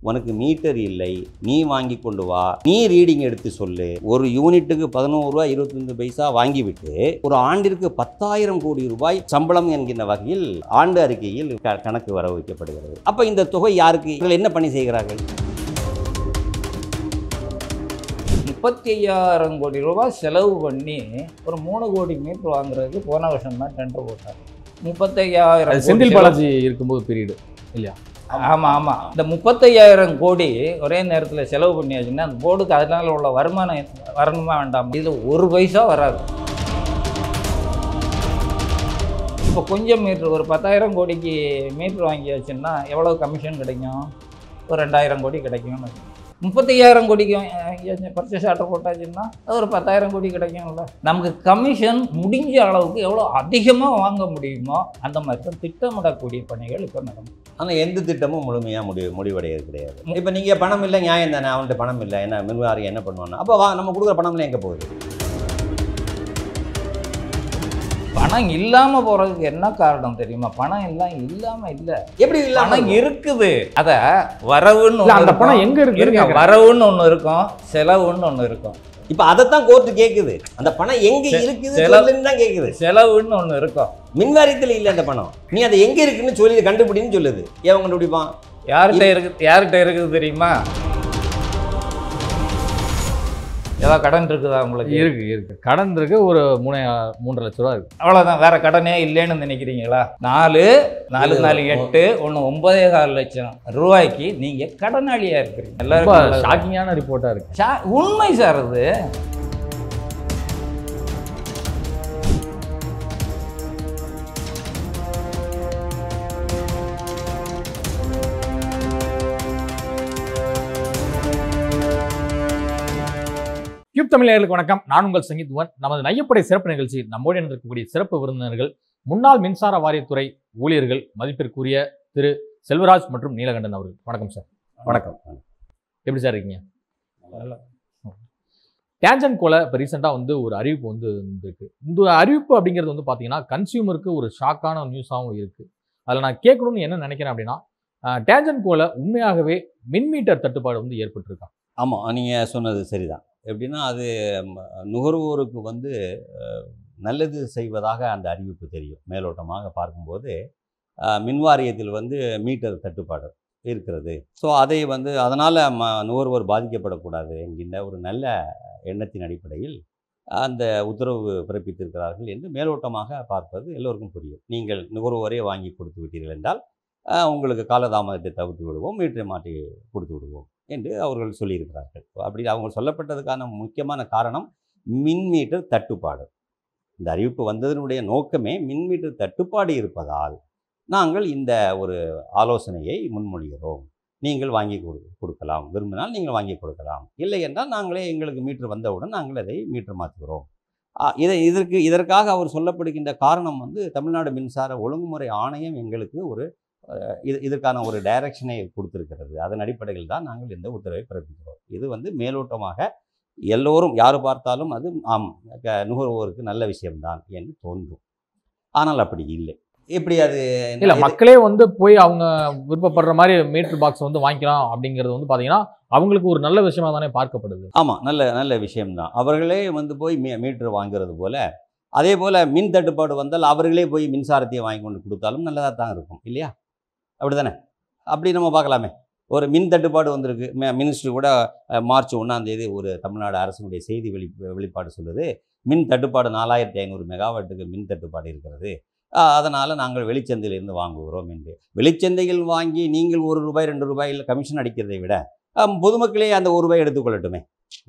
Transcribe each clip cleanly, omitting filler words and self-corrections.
உனக்கு மீட்டர் இல்லை, நீ வாங்கி கொண்டு வா, நீ ரீடிங் எடுத்து சொல்லு. ஒரு யூனிட்டுக்கு 11 ரூபா 25 பைசா வாங்கிவிட்டு ஒரு ஆண்டிற்கு 10,000 கோடி ரூபாய் சம்பளம் என்கின்ற வகையில் ஆண்டு அறிக்கையில் கணக்கு வர வைக்கப்படுகிறது. அப்போ இந்த தொகை யாருக்கு, இவர்கள் என்ன பணி செய்கிறார்கள்? 35,000 கோடி ரூபாய் செலவு பண்ணி ஒரு 3 கோடி மீட்டர் வாங்குறதுக்கு போன வருஷம் தான் டெண்டர் போட்டார். 35,000 செந்தில் பாலாஜி இருக்கும்போது பீரியடு இல்லையா? ஆமாம். இந்த 35,000 கோடி ஒரே நேரத்தில் செலவு பண்ணியாச்சுன்னா அந்த போர்டுக்கு அதனால உள்ள வருமானம் வரணுமா வேண்டாம்? இதில் ஒரு பைசா வராது. இப்போ கொஞ்சம் மீட்ரு ஒரு 10,000 கோடிக்கு மீட்ரு வாங்கியாச்சுன்னா எவ்வளோ கமிஷன் கிடைக்கும்? ஒரு 2,000 கோடி கிடைக்கும்னு. 35,000 கோடிக்கு பர்ச்சேஸ் ஆர்டர் போட்டாச்சுன்னா அது ஒரு 10,000 கோடி கிடைக்கும்ல. நமக்கு கமிஷன் முடிஞ்ச அளவுக்கு எவ்வளோ அதிகமாக வாங்க முடியுமோ அந்த மாதிரி தான் திட்டமிடக்கூடிய பணிகள் இப்போ நடக்கும். ஆனால் எந்த திட்டமும் முழுமையாக முடிவடைகிறது கிடையாது. இப்போ நீங்கள் பணம் இல்லை, நியாயம் தானே, அவன்கிட்ட பணம் இல்லை, என்ன மின்வாரி என்ன பண்ணுவான்னா, அப்போ நம்ம கொடுக்குற பணம்லாம் எங்கே போகுது? பணம் இல்லாமல் போகிறதுக்கு என்ன காரணம் தெரியுமா? பணம் எல்லாம் இல்லாமல் இல்லை. எப்படி இல்லாமல் பணம் இருக்குது. அதை வரவுன்னு அந்த பணம் எங்கே இருக்கு? வரவுன்னு ஒன்று இருக்கும், செலவுன்னு ஒன்று இருக்கும். இப்போ அதைத்தான் கோர்ட்டு கேட்குது. அந்த பணம் எங்கே இருக்குது செலவுன்னு தான் கேட்குது. செலவுன்னு ஒன்று இருக்கும். மின்வாரியத்தில் இல்லை அந்த பணம். நீ அதை எங்கே இருக்குன்னு சொல்லி கண்டுபிடின்னு சொல்லுது. ஏன் கண்டுபிடிப்பான்? யார்கிட்ட இருக்குது தெரியுமா? ஏதாவது கடன் இருக்குதா உங்களுக்கு? இருக்கு. கடன் இருக்கு. ஒரு 3.5 லட்ச ரூபா இருக்கு. அவ்வளோதான். வேற கடனே இல்லைன்னு நினைக்கிறீங்களா? 4 4 4 8 1 9.4 லட்சம் ரூபாய்க்கு நீங்க கடனாளியா இருக்கிறீங்க. எல்லாரும் ஷாக்கிங்கான ரிப்போர்ட்டா இருக்கு. உண்மை சார் அது. கியூப் தமிழ் நேயர்களுக்கு வணக்கம். நான் உங்கள் சங்கீத்வன். நமது நையப்படை சிறப்பு நிகழ்ச்சி நம்மோடு இருக்கக்கூடிய சிறப்பு விருந்தினர்கள் முன்னாள் மின்சார வாரியத்துறை ஊழியர்கள் மதிப்பிற்குரிய திரு செல்வராஜ் மற்றும் நீலகண்டன் அவர்கள். வணக்கம் சார். வணக்கம். எப்படி சார் இருக்கீங்க? டேஞ்சன் கோல இப்போ ரீசெண்டாக வந்து ஒரு அறிவிப்பு வந்து இருக்கு. இந்த அறிவிப்பு அப்படிங்கிறது வந்து பார்த்தீங்கன்னா கன்சியூமருக்கு ஒரு ஷாக்கான நியூஸாகவும் இருக்குது. அதில் நான் கேட்கணும்னு என்ன நினைக்கிறேன் அப்படின்னா, டேஞ்சன் கோல உண்மையாகவே மின்மீட்டர் தட்டுப்பாடு வந்து ஏற்பட்டிருக்கா? ஆமாம், நீங்கள் சொன்னது சரிதான். எப்படின்னா அது நுகர்வோருக்கு வந்து நல்லது செய்வதாக அந்த அறிவிப்பு தெரியும். மேலோட்டமாக பார்க்கும்போது மின்வாரியத்தில் வந்து மீட்டர் தட்டுப்பாடு இருக்கிறது. ஸோ அதை வந்து அதனால் நுகர்வோர் பாதிக்கப்படக்கூடாது என்கின்ற ஒரு நல்ல எண்ணத்தின் அடிப்படையில் அந்த உத்தரவு பிறப்பித்திருக்கிறார்கள் என்று மேலோட்டமாக பார்ப்பது எல்லோருக்கும் புரியும். நீங்கள் நுகர்வோரே வாங்கி கொடுத்து விட்டீர்கள் என்றால் உங்களுக்கு காலதாமதத்தை தவிர்த்து விடுவோம், மீட்டரை மாற்றி கொடுத்து விடுவோம் என்று அவர்கள் சொல்லியிருக்கிறார்கள். அப்படி அவங்க சொல்லப்பட்டதுக்கான முக்கியமான காரணம் மின் மீட்டர் தட்டுப்பாடு. இந்த அறிவிப்பு வந்ததனுடைய நோக்கமே மின் மீட்டர் தட்டுப்பாடு இருப்பதால் நாங்கள் இந்த ஒரு ஆலோசனையை முன்மொழிகிறோம். நீங்கள் வாங்கி கொடுக்கலாம், விரும்பினால் நீங்கள் வாங்கி கொடுக்கலாம், இல்லை என்றால் நாங்களே எங்களுக்கு மீட்டர் வந்தவுடன் நாங்கள் அதை மீட்டர் மாற்றுகிறோம். இதற்காக அவர் சொல்லப்படுகின்ற காரணம் வந்து தமிழ்நாடு மின்சார ஒழுங்குமுறை ஆணையம் எங்களுக்கு ஒரு இதற்கான ஒரு டைரக்ஷனை கொடுத்திருக்கிறது. அதன் அடிப்படையில் தான் நாங்கள் இந்த உத்தரவை பிறப்பிக்கிறோம். இது வந்து மேலோட்டமாக எல்லோரும் யார் பார்த்தாலும் அது நுகர்வோருக்கு நல்ல விஷயம்தான் என்று தோன்றும். ஆனால் அப்படி இல்லை. எப்படி அது இல்லை, மக்களே வந்து போய் அவங்க விருப்பப்படுற மாதிரி மீட்டர் பாக்ஸ் வந்து வாங்கிக்கலாம் அப்படிங்கிறது வந்து பார்த்தீங்கன்னா அவங்களுக்கு ஒரு நல்ல விஷயமா தானே பார்க்கப்படுது. ஆமாம், நல்ல விஷயம்தான். அவர்களே வந்து போய் மீட்டர் வாங்குறது போல, அதே போல் மின் தட்டுப்பாடு வந்தால் அவர்களே போய் மின்சாரத்தையே வாங்கி கொண்டு கொடுத்தாலும் நல்லதாக தான் இருக்கும் இல்லையா? அப்படி தானே? அப்படி நம்ம பார்க்கலாமே. ஒரு மின் தட்டுப்பாடு வந்திருக்கு. மினிஸ்டர் கூட மார்ச் 1 ஒரு தமிழ்நாடு அரசினுடைய செய்தி வெளிப்பாடு சொல்லுது, மின் தட்டுப்பாடு 4,500 மெகாவாட்டுக்கு மின் தட்டுப்பாடு இருக்கிறது, அதனால் நாங்கள் வெளிச்சந்தையிலிருந்து வாங்குகிறோம் என்று. வெளிச்சந்தையில் வாங்கி நீங்கள் ₹1 ₹2 கமிஷன் அடிக்கிறதை விட பொதுமக்களே அந்த ₹1 எடுத்துக்கொள்ளட்டுமே.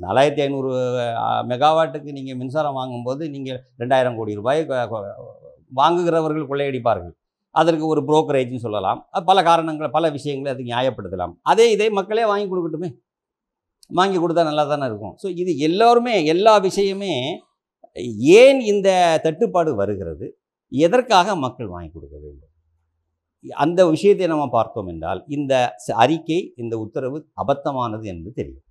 4,500 மெகாவாட்டுக்கு நீங்கள் மின்சாரம் வாங்கும்போது நீங்கள் 2,000 கோடி ரூபாய் வாங்குகிறவர்கள் கொள்ளையடிப்பார்கள். அதற்கு ஒரு புரோக்கரேஜ்னு சொல்லலாம், பல காரணங்கள் பல விஷயங்களை அதுக்கு நியாயப்படுத்தலாம். இதை மக்களே வாங்கி கொடுக்கட்டுமே, வாங்கி கொடுத்தா நல்லா தானே இருக்கும். ஸோ இது எல்லோருமே எல்லா விஷயமே ஏன் இந்த தட்டுப்பாடு வருகிறது, எதற்காக மக்கள் வாங்கி கொடுக்க வேண்டும், அந்த விஷயத்தை நம்ம பார்த்தோம் என்றால் இந்த அறிக்கை இந்த உத்தரவு அபத்தமானது என்று தெரியும்.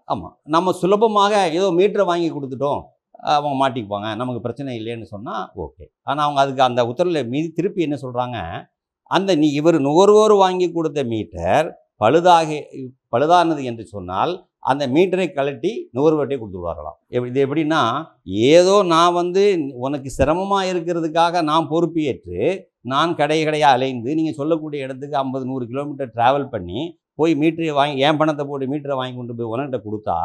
ஆமாம், நம்ம சுலபமாக ஏதோ மீட்டரை வாங்கி கொடுத்துட்டோம், அவங்க மாட்டிக்குவாங்க, நமக்கு பிரச்சனை இல்லைன்னு சொன்னால் ஓகே. ஆனால் அவங்க அதுக்கு அந்த உத்தரவில் மீது திருப்பி என்ன சொல்கிறாங்க, இவர் நுகர்வோர் வாங்கி கொடுத்த மீட்டர் பழுதானது என்று சொன்னால் அந்த மீட்டரை கழட்டி நுகர்வோர்ட்டே கொடுத்துருவார்களாம். இது எப்படின்னா, ஏதோ நான் வந்து உனக்கு சிரமமாக இருக்கிறதுக்காக நான் பொறுப்பேற்று நான் கடையாக அலைந்து நீங்கள் சொல்லக்கூடிய இடத்துக்கு 50-100 கிலோமீட்டர் ட்ராவல் பண்ணி போய் மீட்டரை வாங்கி என் பணத்தை போட்டு மீட்டரை வாங்கி கொண்டு போய் உனக்கிட்ட கொடுத்தா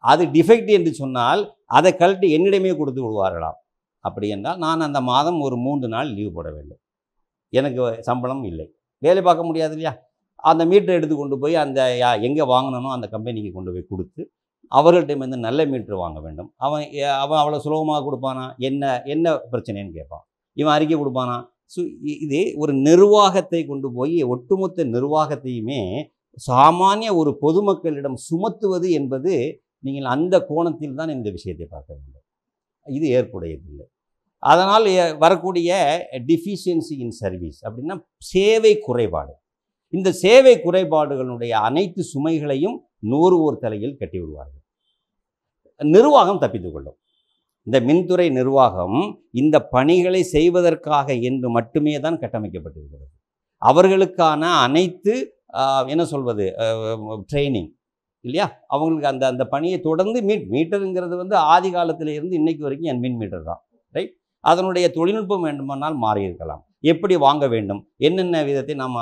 அது டிஃபெக்ட் என்று சொன்னால் அதை கழட்டி என்னிடமே கொடுத்து விடுவார்களாம். அப்படி என்றால் நான் அந்த மாதம் ஒரு 3 நாள் லீவ் போட வேண்டும். எனக்கு சம்பளம் இல்லை, வேலை பார்க்க முடியாது இல்லையா. அந்த மீட்டரை எடுத்து கொண்டு போய் அந்த எங்கே வாங்கினனோ அந்த கம்பெனிக்கு கொண்டு போய் கொடுத்து அவர்கள்ட்ட வந்து நல்ல மீட்ரு வாங்க வேண்டும். அவன் அவ்வளோ சுலபமாக கொடுப்பானா? என்ன பிரச்சனைன்னு கேட்பான். இவன் அறிக்கை கொடுப்பானா? ஸோ இது ஒரு நிர்வாகத்தை கொண்டு போய் ஒட்டுமொத்த நிர்வாகத்தையுமே சாமானிய ஒரு பொதுமக்களிடம் சுமத்துவது என்பது நீங்கள் அந்த கோணத்தில் தான் இந்த விஷயத்தை பார்க்க வேண்டும். இது ஏற்புடையதில்லை. அதனால் வரக்கூடிய டிஃபிஷியன்சி இன் சர்வீஸ் அப்படின்னா சேவை குறைபாடு. இந்த சேவை குறைபாடுகளுடைய அனைத்து சுமைகளையும் நுகர்வோர் தலையில் கட்டி விடுவார்கள். நிர்வாகம் தப்பித்துக் கொள்ளும். இந்த மின்துறை நிர்வாகம் இந்த பணிகளை செய்வதற்காக என்று மட்டுமே தான் கட்டமைக்கப்பட்டிருக்கிறது. அவர்களுக்கான அனைத்து என்ன சொல்வது ட்ரைனிங் இல்லையா, அவங்களுக்கு அந்த பணியை தொடர்ந்து மீட்டருங்கிறது வந்து ஆதி காலத்தில் இருந்து இன்னைக்கு வரைக்கும் என் மின் மீட்டர் தான், ரைட். அதனுடைய தொழில்நுட்பம் வேண்டுமானால் மாறி இருக்கலாம். எப்படி வாங்க வேண்டும், என்னென்ன விதத்தை நாம்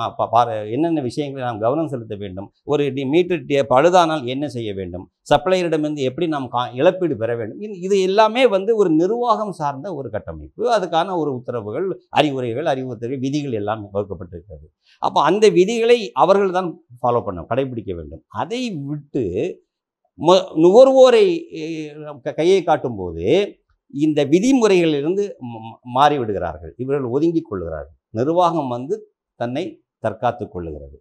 என்னென்ன விஷயங்களை நாம் கவனம் செலுத்த வேண்டும், ஒரு மீட்டர் பழுதானால் என்ன செய்ய வேண்டும், சப்ளையரிடமிருந்து எப்படி நாம் இழப்பீடு பெற வேண்டும், இது எல்லாமே வந்து ஒரு நிர்வாகம் சார்ந்த ஒரு கட்டமைப்பு. அதுக்கான ஒரு உத்தரவுகள், அறிவுறுத்தல்கள், விதிகள் எல்லாம் வகுக்கப்பட்டிருக்கிறது. அப்போ அந்த விதிகளை அவர்கள் தான் ஃபாலோ கடைபிடிக்க வேண்டும். அதை விட்டு நுகர்வோரை கையை காட்டும்போது இந்த விதிமுறைகளிலிருந்து மாறிவிடுகிறார்கள். இவர்கள் ஒதுங்கிக் கொள்கிறார்கள். நிர்வாகம் வந்து தன்னை தற்காத்து கொள்ளுகிறது,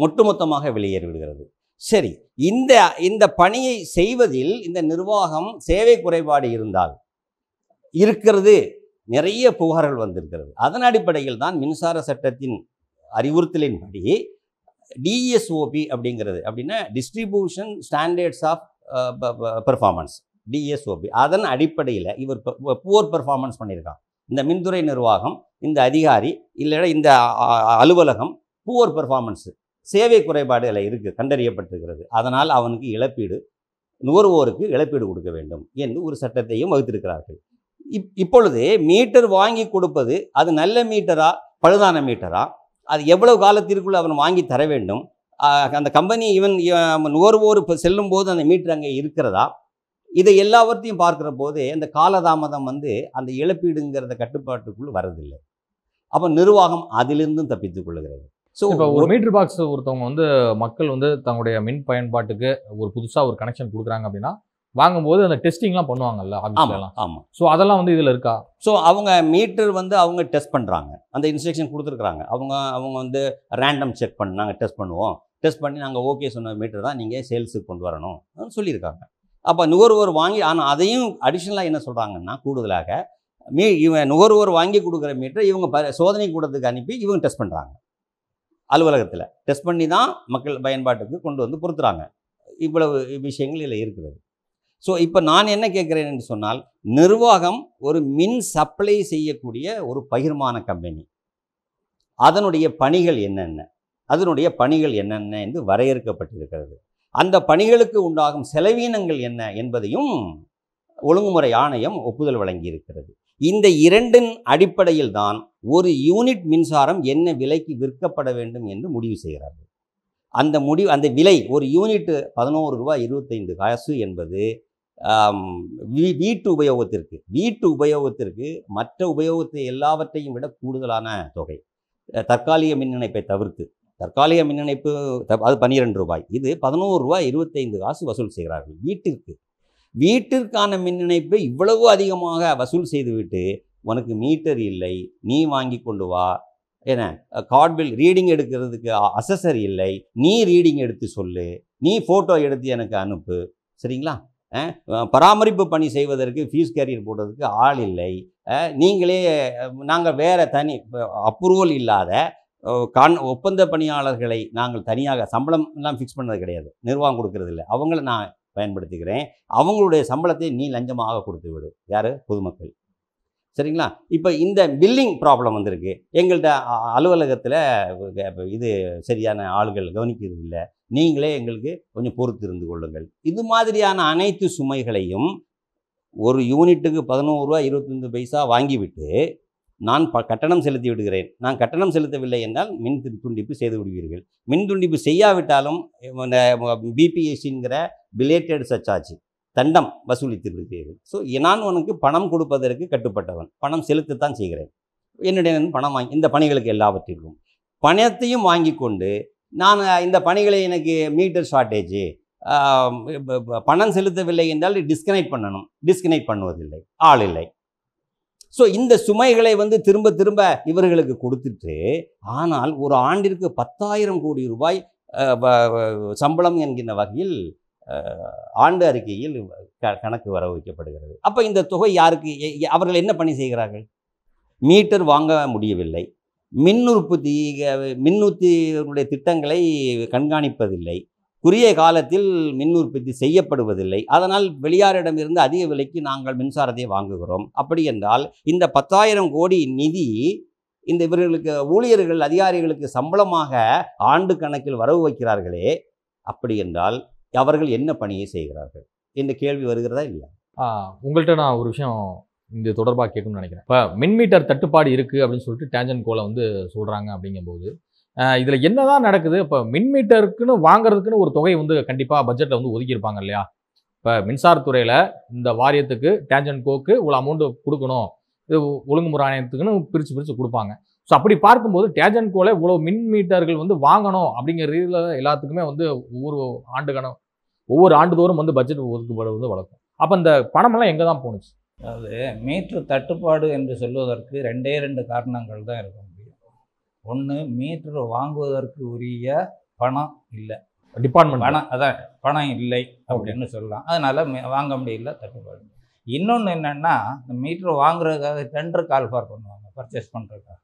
ஒட்டுமொத்தமாக வெளியேறிவிடுகிறது. சரி, இந்த பணியை செய்வதில் இந்த நிர்வாகம் சேவை குறைபாடு இருந்தால் இருக்கிறது, நிறைய புகார்கள் வந்திருக்கிறது. அதன் அடிப்படையில் தான் மின்சார சட்டத்தின் அறிவுறுத்தலின்படி டிஎஸ்ஓபி அப்படிங்கிறது அப்படின்னா டிஸ்ட்ரிபியூஷன் ஸ்டாண்டர்ட்ஸ் ஆஃப் பெர்ஃபார்மன்ஸ், டிஎஸ்ஓபி, அதன் அடிப்படையில் இவர் புவர் பெர்ஃபார்மன்ஸ் பண்ணியிருக்கான். இந்த மின்துறை நிர்வாகம், இந்த அதிகாரி இல்லைன்னா இந்த அலுவலகம் புவர் பெர்ஃபார்மன்ஸு, சேவை குறைபாடு அதில் இருக்குது, கண்டறியப்பட்டிருக்கிறது. அதனால் அவனுக்கு இழப்பீடு, நுகர்வோருக்கு இழப்பீடு கொடுக்க வேண்டும் என்று ஒரு சட்டத்தையும் வகுத்திருக்கிறார்கள். இப்பொழுது மீட்டர் வாங்கி கொடுப்பது அது நல்ல மீட்டரா பழுதான மீட்டரா, அது எவ்வளவு காலத்திற்குள் அவன் வாங்கி தர வேண்டும், அந்த கம்பெனி நுகர்வோர் இப்போ செல்லும் போது அந்த மீட்டர் அங்கே இருக்கிறதா, இதை எல்லாவற்றையும் பார்க்குற போது அந்த காலதாமதம் வந்து அந்த இழப்பீடுங்கிறத கட்டுப்பாட்டுக்குள் வரதில்லை. அப்போ நிர்வாகம் அதிலிருந்தும் தப்பித்துக் கொள்ளுகிறது. ஸோ இப்போ ஒரு மீட்டர் பாக்ஸ் ஒருத்தவங்க வந்து மக்கள் வந்து தங்களுடைய மின் பயன்பாட்டுக்கு ஒரு புதுசாக ஒரு கனெக்ஷன் கொடுக்குறாங்க அப்படின்னா வாங்கும்போது அந்த டெஸ்டிங்லாம் பண்ணுவாங்கல்ல. ஆமாம். ஸோ அதெல்லாம் வந்து இதில் இருக்கா? ஸோ அவங்க மீட்டர் வந்து அவங்க டெஸ்ட் பண்ணுறாங்க, அந்த இன்ஸ்ட்ரக்ஷன் கொடுத்துருக்குறாங்க. அவங்க வந்து ரேண்டம் செக் நாங்கள் டெஸ்ட் பண்ணுவோம், டெஸ்ட் பண்ணி நாங்கள் ஓகே சொன்ன மீட்டர் தான் நீங்கள் சேல்ஸுக்கு கொண்டு வரணும் சொல்லியிருக்காங்க. அப்போ நுகர்வோர் வாங்கி, ஆனால் அதையும் அடிஷ்னலாக என்ன சொல்கிறாங்கன்னா, கூடுதலாக இவன் நுகர்வோர் வாங்கி கொடுக்குற மீட்டரை இவங்க சோதனை கூடத்துக்கு அனுப்பி இவங்க டெஸ்ட் பண்ணுறாங்க. அலுவலகத்தில் டெஸ்ட் பண்ணி தான் மக்கள் பயன்பாட்டுக்கு கொண்டு வந்து பொறுத்துறாங்க. இவ்வளவு விஷயங்கள் இதில் இருக்கிறது. ஸோ இப்போ நான் என்ன கேட்குறேன் என்று சொன்னால், நிர்வாகம் ஒரு மின் சப்ளை செய்யக்கூடிய ஒரு பகிர்மான கம்பெனி, அதனுடைய பணிகள் என்னென்ன என்று வரையறுக்கப்பட்டிருக்கிறது. அந்த பணிகளுக்கு உண்டாகும் செலவீனங்கள் என்ன என்பதையும் ஒழுங்குமுறை ஆணையம் ஒப்புதல் வழங்கியிருக்கிறது. இந்த இரண்டின் அடிப்படையில் தான் ஒரு யூனிட் மின்சாரம் என்ன விலைக்கு விற்கப்பட வேண்டும் என்று முடிவு செய்கிறார்கள். அந்த விலை ஒரு யூனிட் 11 ரூபாய் 25 காசு என்பது வீட்டு உபயோகத்திற்கு மற்ற உபயோகத்தை எல்லாவற்றையும் விட கூடுதலான தொகை. தற்காலிக மின் இணைப்பை தவிர்த்து, தற்காலிக மின் இணைப்பு அது 12 ரூபாய், இது 11 ரூபாய் 25 காசு வசூல் செய்கிறார்கள் வீட்டிற்கான மின் இணைப்பை இவ்வளவு அதிகமாக வசூல் செய்துவிட்டு உனக்கு மீட்டர் இல்லை, நீ வாங்கி கொண்டு வா, ஏன்னா கார்ட் பில் ரீடிங் எடுக்கிறதுக்கு அசஸர் இல்லை, நீ ரீடிங் எடுத்து சொல்லு, நீ ஃபோட்டோ எடுத்து எனக்கு அனுப்பு, சரிங்களா, பராமரிப்பு பணி செய்வதற்கு ஃபீஸ் கேரியர் போடுறதுக்கு ஆள் இல்லை, நாங்கள் வேறு தனி அப்ரூவல் இல்லாத ஒப்பந்த பணியாளர்களை நாங்கள் தனியாக சம்பளம் எல்லாம் ஃபிக்ஸ் பண்ணது கிடையாது, நிர்வாகம் கொடுக்கறது இல்லை, அவங்கள நான் பயன்படுத்திக்கிறேன், அவங்களுடைய சம்பளத்தை நீ லஞ்சமாக கொடுத்து விடு. யார்? பொதுமக்கள். சரிங்களா? இப்போ இந்த பில்லிங் ப்ராப்ளம் வந்திருக்கு. எங்கள்கிட்ட அலுவலகத்தில் இது சரியான ஆளுகள் கவனிக்கிறது இல்லை, நீங்களே எங்களுக்கு கொஞ்சம் பொறுத்து இருந்து கொள்ளுங்கள். இது மாதிரியான அனைத்து சுமைகளையும் ஒரு யூனிட்டுக்கு 11 ரூபா 25 பைசா வாங்கிவிட்டு நான் கட்டணம் செலுத்தி விடுகிறேன். நான் கட்டணம் செலுத்தவில்லை என்றால் மின் துண்டிப்பு செய்து விடுவீர்கள். மின் துண்டிப்பு செய்யாவிட்டாலும் இந்த பிபிஎஸ்சிங்கிற பிலேட்டட் சர்சார்ஜ் தண்டம் வசூலித்திருக்கிறீர்கள். ஸோ நான் உனக்கு பணம் கொடுப்பதற்கு கட்டுப்பட்டவன், பணம் செலுத்தத்தான் செய்கிறேன். என்னுடைய பணம் வாங்கி இந்த பணிகளுக்கு எல்லாவற்றிற்கும் பணத்தையும் வாங்கி கொண்டு நான் இந்த பணிகளை எனக்கு மீட்டர் ஷார்ட்டேஜ் பணம் செலுத்தவில்லை என்றால் டிஸ்கனெக்ட் பண்ணணும், டிஸ்கனெக்ட் பண்ணுவதில்லை, ஆள் இல்லை. ஸோ இந்த சுமைகளை திரும்ப திரும்ப இவர்களுக்கு கொடுத்துட்டு, ஆனால் ஒரு ஆண்டிற்கு 10,000 கோடி ரூபாய் சம்பளம் என்கின்ற வகையில் ஆண்டு அறிக்கையில் கணக்கு வர வைக்கப்படுகிறது. அப்போ இந்த தொகை யாருக்கு? அவர்கள் என்ன பணி செய்கிறார்கள்? மீட்டர் வாங்க முடியவில்லை, மின் உற்பத்தியுடைய திட்டங்களை கண்காணிப்பதில்லை, குறுகிய காலத்தில் மின் உற்பத்தி செய்யப்படுவதில்லை. அதனால் வெளியாரிடமிருந்து அதிக விலைக்கு நாங்கள் மின்சாரத்தை வாங்குகிறோம். அப்படி என்றால் இந்த 10,000 கோடி நிதி இந்த இவர்களுக்கு ஊழியர்கள் அதிகாரிகளுக்கு சம்பளமாக ஆண்டு கணக்கில் வரவு வைக்கிறார்களே, அப்படி என்றால் அவர்கள் என்ன பணியை செய்கிறார்கள் என்ற கேள்வி வருகிறதா இல்லையா? உங்கள்கிட்ட நான் ஒரு விஷயம் இந்த தொடர்பாக கேட்கணும்னு நினைக்கிறேன். இப்போ மின் மீட்டர் தட்டுப்பாடு இருக்குது அப்படின்னு சொல்லிட்டு டேஞ்சன் கோலை சொல்கிறாங்க. அப்படிங்கும்போது இதில் என்ன தான் நடக்குது? இப்போ மின் மீட்டருக்குன்னு வாங்குறதுக்குன்னு ஒரு தொகை கண்டிப்பாக பட்ஜெட்டில் ஒதுக்கியிருப்பாங்க இல்லையா? இப்போ மின்சாரத்துறையில் இந்த வாரியத்துக்கு டேஞ்சன் கோக்கு இவ்வளோ அமௌண்ட்டு கொடுக்கணும், இது ஒழுங்குமுறை ஆணையத்துக்குன்னு பிரித்து கொடுப்பாங்க. ஸோ அப்படி பார்க்கும்போது டேஞ்சன் கோலை இவ்வளோ மின் மீட்டர்கள் வாங்கணும் அப்படிங்கிற ரீதியில் எல்லாத்துக்குமே ஒவ்வொரு ஆண்டுதோறும் பட்ஜெட் ஒதுக்கப்படுவது வழக்கம். அப்போ இந்த பணமெல்லாம் எங்கே தான் போணுச்சு? அதாவது மீட்ரு தட்டுப்பாடு என்று சொல்வதற்கு 2 காரணங்கள் தான் இருக்க முடியும். ஒன்று, மீட்ரு வாங்குவதற்கு உரிய பணம் இல்லை, டிபார்ட்மெண்ட் பணம் இல்லை அப்படின்னு சொல்லலாம். அதனால் வாங்க முடியல, தட்டுப்பாடு. இன்னொன்று என்னென்னா, இந்த மீட்ரு வாங்குறதுக்காக டெண்டர் கால்ஃபார் பண்ணுவாங்க, பர்ச்சேஸ் பண்ணுறதுக்காக.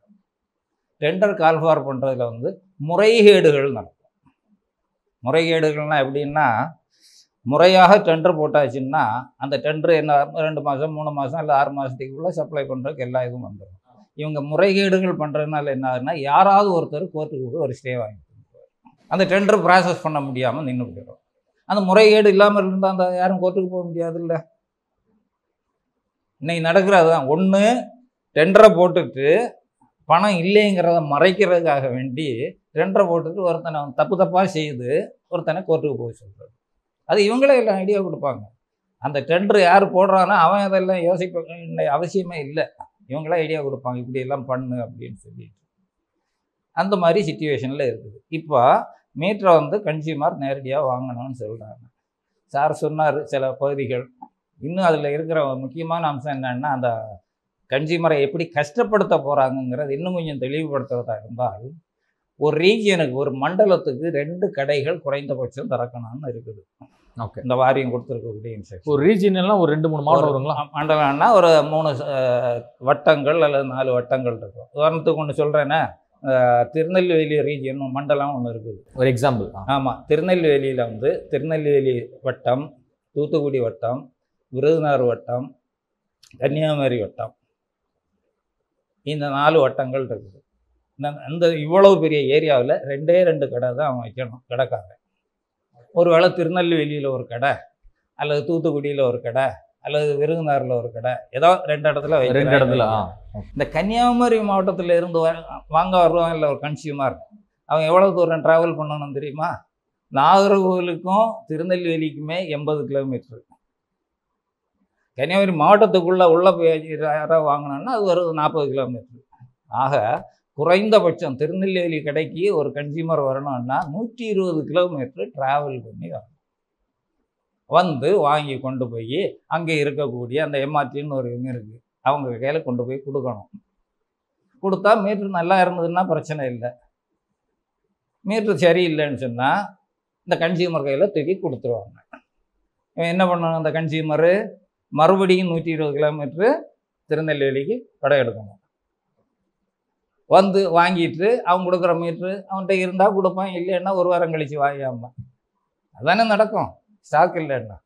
டெண்டர் கால்ஃபார் பண்ணுறதுல முறைகேடுகள் நடக்கும். முறைகேடுகள்னால் எப்படின்னா, முறையாக டெண்டர் போட்டாச்சுன்னா அந்த டெண்டர் என்ன 2 மாதம் 3 மாதம் இல்லை 6 மாதத்துக்குள்ளே சப்ளை பண்ணுறதுக்கு எல்லா இதுவும் வந்துடும். இவங்க முறைகேடுகள் பண்ணுறதுனால என்ன ஆகுதுன்னா, யாராவது ஒருத்தர் கோர்ட்டுக்கு போய் ஒரு ஸ்டே வாங்கிட்டு அந்த டெண்டர் ப்ராசஸ் பண்ண முடியாமல் நின்று போயிடும். அந்த முறைகேடு இல்லாமல் இருந்தால் அந்த யாரும் கோர்ட்டுக்கு போக முடியாது இல்லை. இன்னைக்கு நடக்கிறது தான். ஒன்று, டெண்டரை போட்டுட்டு பணம் இல்லைங்கிறத மறைக்கிறதுக்காக வேண்டி டெண்டரை போட்டுட்டு ஒருத்தனை தப்பாக செய்து ஒருத்தனை கோர்ட்டுக்கு போய் சொல்கிறது. அது இவங்களே எல்லாம் ஐடியா கொடுப்பாங்க. அந்த டெண்டர் யார் போடுறானோ அவன் அதெல்லாம் யோசிப்ப அவசியமே இல்லை, இவங்களே ஐடியா கொடுப்பாங்க, இப்படியெல்லாம் பண்ணு அப்படின்னு சொல்லிட்டு. அந்த மாதிரி சிச்சுவேஷனில் இருக்குது. இப்போ மீட்டரை கன்சியூமர் நேரடியாக வாங்கணும்னு சொல்கிறாங்க. சார் சொன்னார் சில பகுதிகள். இன்னும் அதில் இருக்கிற முக்கியமான அம்சம் என்னென்னா, அந்த கன்சியூமரை எப்படி கஷ்டப்படுத்த போகிறாங்கங்கிறது இன்னும் கொஞ்சம் தெளிவுபடுத்துறதா இருந்தால், ஒரு ரீஜியனுக்கு ஒரு மண்டலத்துக்கு 2 கடைகள் குறைந்தபட்சம் திறக்கணும்னு இருக்குது. ஓகே, இந்த வாரியம் கொடுத்துருக்கக்கூடிய இன்ஸ்ட்ரக்ஷன். ஒரு ரீஜியன்லாம் ஒரு 2-3 மாவட்டம் வருங்களா? மண்டலம்னா ஒரு 3 வட்டங்கள் அல்லது 4 வட்டங்கள் இருக்கும். உதாரணத்துக்கு ஒன்று சொல்கிறேன்னா, திருநெல்வேலி ரீஜியன் மண்டலம் ஒன்று இருக்குது, ஒரு எக்ஸாம்பிள். ஆமாம், திருநெல்வேலியில் திருநெல்வேலி வட்டம், தூத்துக்குடி வட்டம், விருதுநகர் வட்டம், கன்னியாகுமரி வட்டம், இந்த 4 வட்டங்கள் இருக்குது. இந்த இவ்வளவு பெரிய ஏரியாவில் 2 கடை தான் அவன் வைக்கணும், கடைக்காரன். ஒருவேளை திருநெல்வேலியில் ஒரு கடை அல்லது தூத்துக்குடியில் ஒரு கடை அல்லது விருதுநகரில் ஒரு கடை, ஏதோ 2 இடத்துல 2 இடத்துல. இந்த கன்னியாகுமரி மாவட்டத்தில் இருந்து வாங்க வருவாங்க இல்லை ஒரு கன்சியூமர், அவன் எவ்வளோ தூரம் ட்ராவல் பண்ணணும் தெரியுமா? நாகர்கோவிலுக்கும் திருநெல்வேலிக்குமே 80 கிலோமீட்டர். கன்னியாகுமரி மாவட்டத்துக்குள்ளே உள்ள யாராவது வாங்கினோன்னா அது ஒரு 40 கிலோமீட்டர். ஆக குறைந்தபட்சம் திருநெல்வேலி கடைக்கு ஒரு கன்சியூமர் வரணும்னா 120 கிலோமீட்டர் ட்ராவல் பண்ணி வாங்கி கொண்டு போய் அங்கே இருக்கக்கூடிய அந்த எம்ஆர்டின்னு ஒரு இவங்க இருக்குது, அவங்க கையில் கொண்டு போய் கொடுக்கணும். கொடுத்தா மீட்ரு நல்லா இருந்ததுன்னா பிரச்சனை இல்லை. மீட்ரு சரியில்லைன்னு சொன்னால் இந்த கன்சியூமர் கையில் தூக்கி கொடுத்துருவாங்க. என்ன பண்ணணும், அந்த கன்சியூமரு மறுபடியும் 120 கிலோமீட்ரு திருநெல்வேலிக்கு கடை எடுக்கணும். வாங்கிட்டு அவங்க கொடுக்குற மீட்ரு அவன்கிட்ட இருந்தால் கொடுப்பான், இல்லைன்னா ஒரு வாரம் கழித்து வாங்காமல். அதுதானே நடக்கும். ஸ்டாக் இல்லைன்னா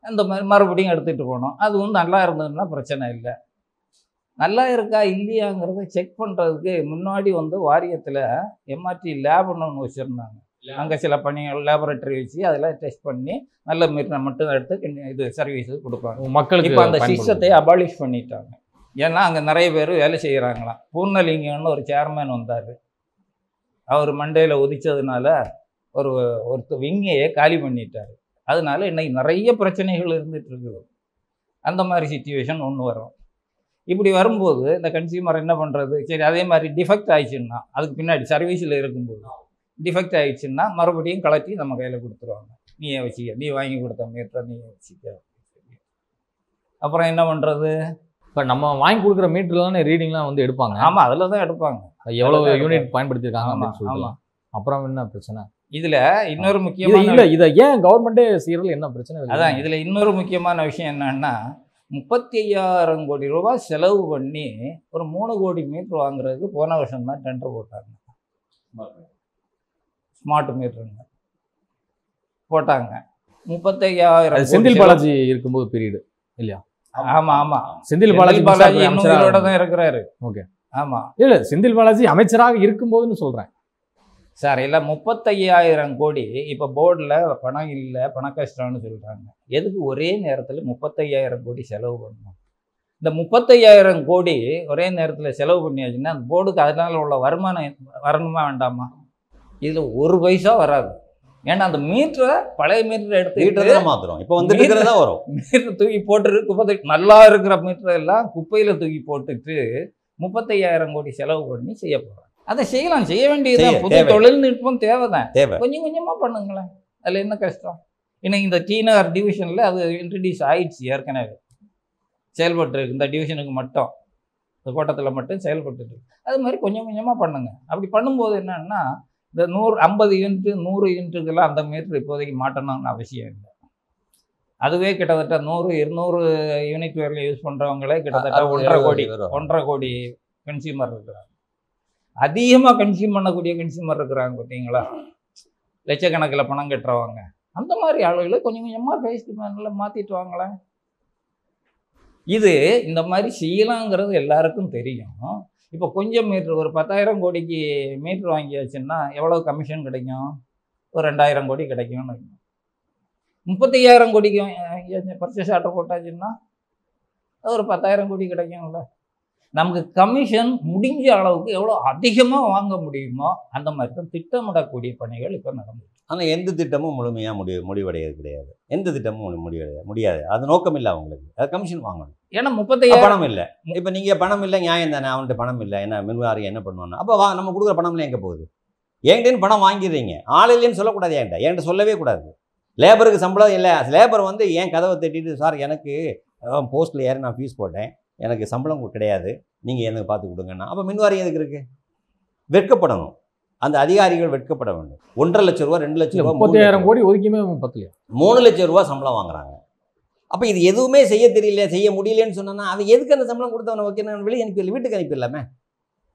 அந்த மாதிரி மறுபடியும் எடுத்துகிட்டு போகணும். அது நல்லா இருந்ததுன்னா பிரச்சனை இல்லை. நல்லா இருக்கா இல்லையாங்கிறத செக் பண்ணுறதுக்கு முன்னாடி வந்து வாரியத்தில் எம்ஆர்டி லேப்னு ஒன்று வச்சுருந்தாங்க. அங்கே சில பணிகள் லேபரேட்டரி வச்சு அதெல்லாம் டெஸ்ட் பண்ணி நல்ல மீட்டரை மட்டும் எடுத்து இது சர்வீஸுக்கு கொடுப்பாங்க. மக்களுக்கு இப்போ அந்த சிஸ்டத்தை அபாலிஷ் பண்ணிட்டாங்க. ஏன்னா அங்கே நிறைய பேர் வேலை செய்கிறாங்களாம். பூர்ணலிங்கம்னு ஒரு சேர்மேன் வந்தார். அவர் மண்டையில் உதிச்சதுனால ஒரு விங்கையே காலி பண்ணிட்டார். அதனால இன்னைக்கு நிறைய பிரச்சனைகள் இருந்துகிட்டு இருக்குது. அந்த மாதிரி சிச்சுவேஷன் ஒன்று வரும். இப்படி வரும்போது இந்த கன்சியூமர் என்ன பண்ணுறது? சரி, அதே மாதிரி டிஃபெக்ட் ஆயிடுச்சுன்னா அதுக்கு பின்னாடி சர்வீஸில் இருக்கும்போது டிஃபெக்ட் ஆயிடுச்சுன்னா மறுபடியும் கலட்டி நம்ம கையில் கொடுத்துருவாங்க. நீயே வச்சுக்க, நீ வாங்கி கொடுத்த மீட்டரை நீயே வச்சுக்க. அப்புறம் என்ன பண்ணுறது? இப்போ நம்ம வாங்கி கொடுக்குற மீட்டர்ல தானே ரீடிங்லாம் வந்து எடுப்பாங்க. ஆமாம், அதில் தான் எடுப்பாங்க. எவ்வளோ யூனிட் பயன்படுத்தியிருக்காங்க அப்படின்னு சொல்லிட்டு. அப்புறம் என்ன பிரச்சனை இதில்? இன்னொரு முக்கியமான இதை ஏன் கவர்மெண்ட்டே செய்யறது என்ன பிரச்சனை? அதான் இதில் இன்னொரு முக்கியமான விஷயம் என்னன்னா, 35,000 கோடி ரூபாய் செலவு பண்ணி ஒரு 3 கோடி மீட்டர் வாங்குறதுக்கு போன வருஷம் தான் டெண்டர் போட்டாங்க. ஸ்மார்ட் மீட்டருங்க போட்டாங்க. 35,000 செந்தில் பாலாஜி இருக்கும்போது பீரியடு இல்லையா? ஆமா ஆமா, செந்தில் பாலாஜி பாலாஜி இன்னொரு தான் இருக்கிறாரு. ஓகே, ஆமா. இல்ல செந்தில் பாலாஜி அமைச்சராக இருக்கும்போதுன்னு சொல்றேன் சார். இல்லை, 35,000 கோடி இப்போ போர்டில் பணம் இல்லை, பண கஷ்டம்னு சொல்கிறாங்க. எதுக்கு ஒரே நேரத்தில் 35,000 கோடி செலவு பண்ணணும்? இந்த 35,000 கோடி ஒரே நேரத்தில் செலவு பண்ணியாச்சுன்னா அந்த போர்டுக்கு அதனால் உள்ள வருமானம் வரணுமா வேண்டாமா? இதில் ஒரு பைசா வராது. ஏன்னா அந்த மீட்டரை பழைய மீட்டரை எடுத்து மாத்திரம் இப்போ வந்து வரும். மீட்டர் தூக்கி போட்டு நல்லா இருக்கிற மீட்டரை எல்லாம் குப்பையில் தூக்கி போட்டுட்டு 35,000 கோடி செலவு பண்ணி செய்ய போகிறாங்க. அதை செய்யலாம், செய்ய வேண்டியதுதான். புது தொழில்நுட்பம் தேவைதான். கொஞ்சம் கொஞ்சமாக பண்ணுங்களேன், அதில் என்ன கஷ்டம்? இன்னைக்கு இந்த டிநகர் டிவிஷனில் அது இன்ட்ரடியூஸ் ஆயிடுச்சு, ஏற்கனவே செயல்பட்டு இருக்கு. இந்த டிவிஷனுக்கு மட்டும், இந்த கோட்டத்தில் மட்டும் செயல்பட்டு. அது மாதிரி கொஞ்சம் கொஞ்சமாக பண்ணுங்க. அப்படி பண்ணும்போது என்னன்னா, இந்த 50 யூனிட் 100 யூனிட்டுக்கெல்லாம் அந்த மீட்டர் இப்போதைக்கு மாட்டணும்னு அவசியம் இல்லை. அதுவே கிட்டத்தட்ட 100-200 யூனிட் வரையில் யூஸ் பண்ணுறவங்களே கிட்டத்தட்ட 1.5 கோடி கன்சியூமர் இருக்கிறாங்க. அதிகமாக கன்சியூம் பண்ணக்கூடிய கன்சியூமர் இருக்கிறாங்க பார்த்தீங்களா, லட்சக்கணக்கில் பணம் கட்டுறவங்க. அந்த மாதிரி ஆளுகளை கொஞ்சம் கொஞ்சமாக ஃபேஸ் டிமாண்டில் மாற்றிட்டு வாங்களேன். இது இந்த மாதிரி செய்யலாங்கிறது எல்லாருக்கும் தெரியும். இப்போ கொஞ்சம் மீட்ரு ஒரு 10,000 கோடிக்கு மீட்ரு வாங்கியாச்சுன்னா எவ்வளோ கமிஷன் கிடைக்கும்? ஒரு 2,000 கோடி கிடைக்கும்னு. 35,000 கோடிக்கு பர்ச்சேஸ் ஆர்டர் போட்டாச்சுன்னா ஒரு 10,000 கோடி கிடைக்கும்ல. நமக்கு கமிஷன் முடிஞ்ச அளவுக்கு எவ்வளோ அதிகமாக வாங்க முடியுமோ அந்த மாதிரி தான் திட்டமிடக்கூடிய பணிகள் இப்போ நடந்தது. ஆனால் எந்த திட்டமும் முழுமையாக முடிவடைகிறது கிடையாது. எந்த திட்டமும் முடியாது. அது நோக்கம் இல்லை அவங்களுக்கு. அது கமிஷன் வாங்கணும். ஏன்னா 35,000 பணம் இல்லை. இப்போ நீங்கள் பணம் இல்லை, நியாயம் தானே. அவன்கிட்ட பணம் இல்லை, என்ன மின்வாரி என்ன பண்ணுவாங்க? அப்போ நம்ம கொடுக்குற பணம்லாம் எங்கே போகுது? என்கிட்டன்னு பணம் வாங்கிடுறீங்க. ஆள் இல்லைன்னு சொல்லக்கூடாது. என்கிட்ட சொல்லவே கூடாது. லேபருக்கு சம்பளம் இல்லை. லேபர் வந்து ஏன் கதவை தட்டிட்டு, சார் எனக்கு போஸ்ட்டில் ஏறி நான் ஃபீஸ் போட்டேன், எனக்கு சம்பளம் கிடையாது, நீங்கள் எனக்கு பார்த்து கொடுங்கன்னா, அப்போ மின்வாரி எதுக்கு இருக்குது? வெட்கப்படணும். அந்த அதிகாரிகள் வெட்கப்பட வேண்டும். 1.5 லட்ச ரூபா 2 லட்ச ரூபா 30,000 கோடி ஒதுக்கியுமே 3 லட்ச ரூபா சம்பளம் வாங்குறாங்க. அப்போ இது எதுவுமே செய்ய தெரியல, செய்ய முடியலன்னு சொன்னா அவன் எதுக்கு அந்த சம்பளம் கொடுத்தவனை வைக்கணும்? வெளியே அனுப்பிடல, வீட்டுக்கு அனுப்பிடலாமே.